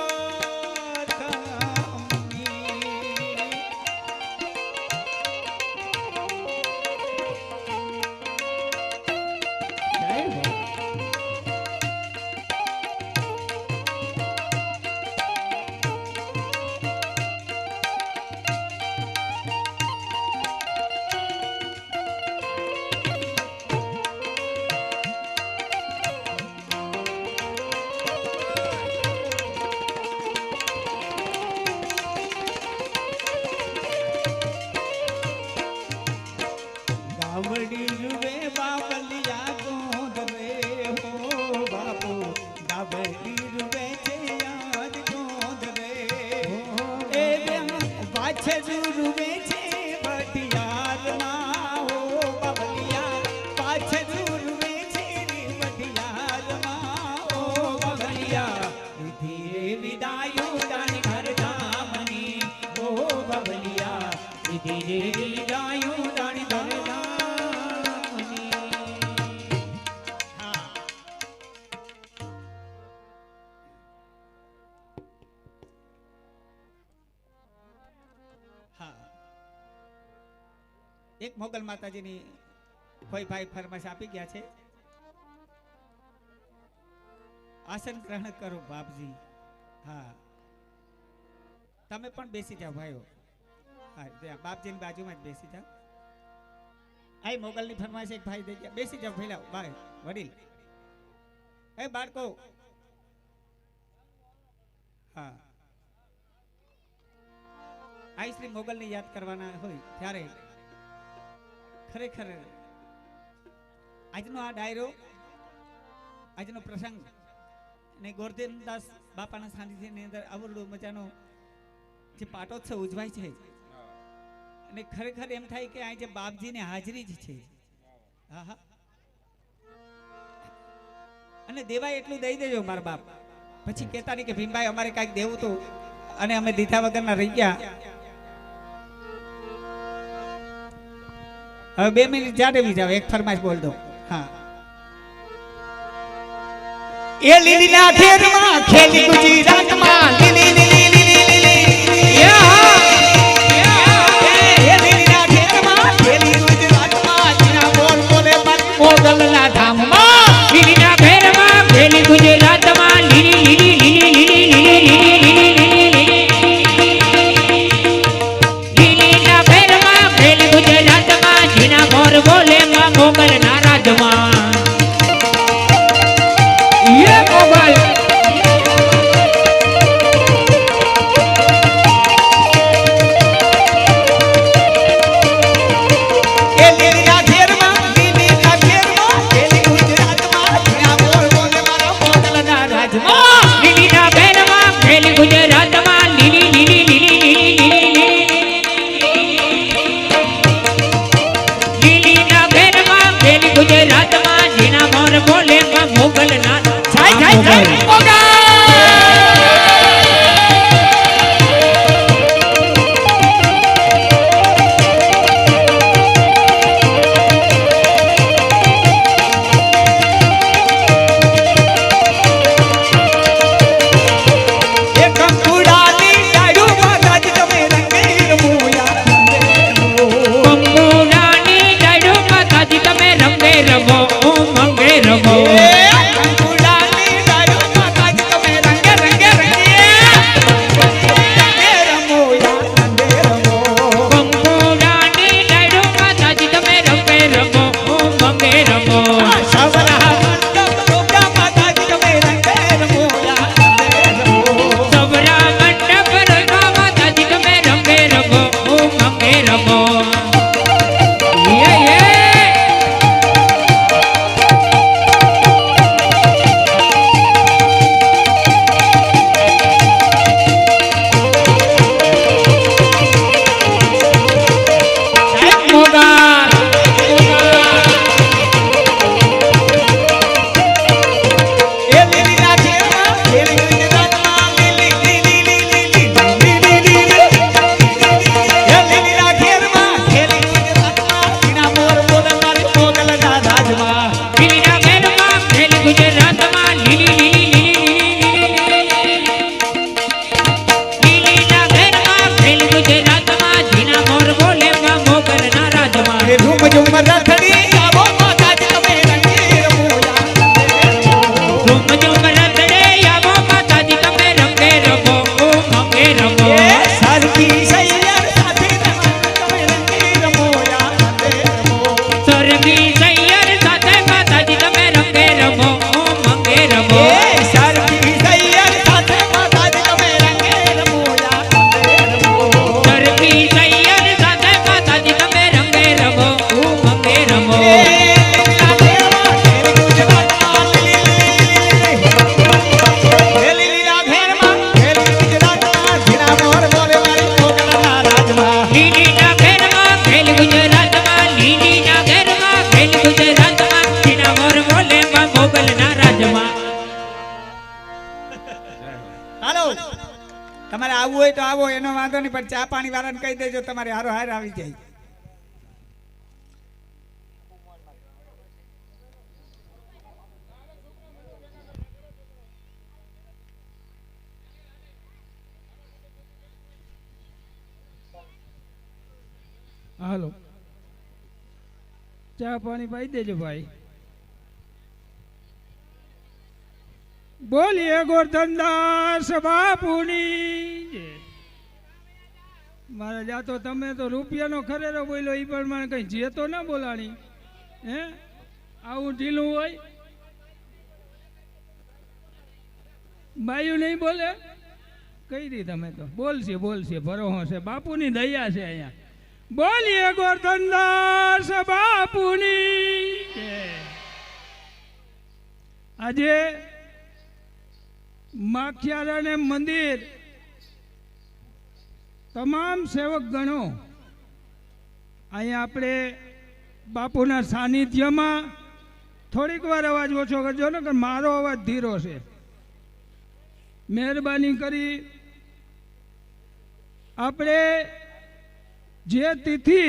ગાવડી રૂવે બાબલિયા ગોંદ રે હો બાપુ ગાવડી રૂવે છે યાદ ગોંદ રે એ પાછળ રૂવે છે ભટિયારમાં હો બાબલિયા પાછળ રૂવે છે ભટિયારમાં હો બાબલિયા ધીરે વિદાયો દાન ઘર ધામની હો બાબલિયા ધીરે વિદાયો દાન ઘર ધામની હા હા એક મોગલ માતાજીની કોઈ ભાઈ ફરમાશ આપી ગયા છે આસન ગ્રહણ કરો બાપજી હા તમે પણ બેસી જાઓ ભાઈઓ હા ત્યાં બાપજીની બાજુમાં જ બેસી જાઓ આ મોગલની ફરમાશ એક ભાઈ દઈ ગયા બેસી જાઓ ભઈલા ભાઈ વડીલ એ બાળકો હા આ શ્રી મોગલને યાદ કરવાના હોય ત્યારે ખરેખર આજનો આ ડાયરો આજનો પ્રસંગ અને ગોરધનદાસ બાપાના સાનિધ્યની અંદર આવડો મજાનો જે પાટોત્સવ ઉજવાય છે અને ખરેખર એમ થાય કે આ જે બાપજીની હાજરી જ છે હા હા અને દેવાય એટલું દઈ દેજો મારા બાપ પછી કહેતા નહીં કે ભીમભાઈ અમારે કાંઈક દેવું તો અને અમે દીધા વગરના રહી ગયા હવે 2 મિનિટ જાડેવી જાવ એક ફરમાઈશ બોલ દો હા એ લીલીના ખેતમાં ખેલી ગુજરાતમાં લીલી લીલી લીલી લીલી એ લીલીના ખેતમાં ખેલી ગુજરાતમાં જીના બોલ બોલે મોગલના ધામમાં લીલીના ઘેરમાં ખેલી ગુજરાતમાં લીલી લીલી લીલી લીલી લીલી લીલી લીલીના ઘેરમાં ખેલી ગુજરાતમાં જીના મોર બોલે મોગલના રાજમાં ये मोगल એ લીલીના ખેતમાં લીલીના ખેતમાં ખેલી ગુજરાતમાં જીના બોલ બોલે મારા મોગલના રાજમાં લીલીના ઘેરમાં ખેલી ગુજરાતમાં લીલી લીલી લીલી લીલી લીલીના ઘેરમાં ખેલી ગુજરાતમાં જીના મોર બોલે મોગલના કંકુડાની ડાળો ગુજરાતમાં લીલી લીલી લીલી ના ઘેરમાં ખેલ ગુજરાતમાં જીના મોર બોલે મોગલના રાજમાં ઝુમ ઝુમ રથડી આવો માતાજી તમે રંગે રમોયા ઝુમ ઝુમ રથડે આવો માતાજી તમે રંગે રમો ઓ મંગે રમો સરકી સૈયર સાથે તમે રંગે રમોયા સરગી સૈયર સાથે માતાજી તમે રંગે રમો ઓ મંગે રમો સરકી સૈયર સાથે માતાજી તમે રંગે રમોયા સરગી સૈયર સાથે માતાજી તમે રંગે રમો ઓ મંગે રમો લીલીના ઘેરમાં ખેલ ગુજરાતમાં લીલીના ઘેરમાં ખેલ ગુજરાતમાં જીના મોર બોલે મોગલના રાજમાં હાલો તમારે આવવું હોય તો આવો એનો વાંધો નહીં પણ ચા પાણી વાળાને કહી દેજો તમારે હારો હાર આવી જાય હાલો ચા પાણી પાઈ દેજો ભાઈ બોલીએ ગોરધનદાસ બાપુની જય. મારે જાતો તમે તો રૂપિયાનો ખરેરો બોલ્યો એ પ્રમાણે કઈ જે તો ના બોલાણી હે આવું ઢીલું હોય બાયું નહીં બોલે કઈ દી તમે તો બોલશે બોલશે ભરોહો છે બાપુની દયા છે અહીંયા બોલીએ ગોરધનદાસ બાપુની જય. આજે માખિયારાને મંદિર તમામ સેવક ગણો અહીંયા આપણે બાપુના સાનિધ્યમાં થોડીક વાર અવાજ ઓછો કરજો ને કે મારો અવાજ ધીરો છે મહેરબાની કરી આપણે જે તિથિ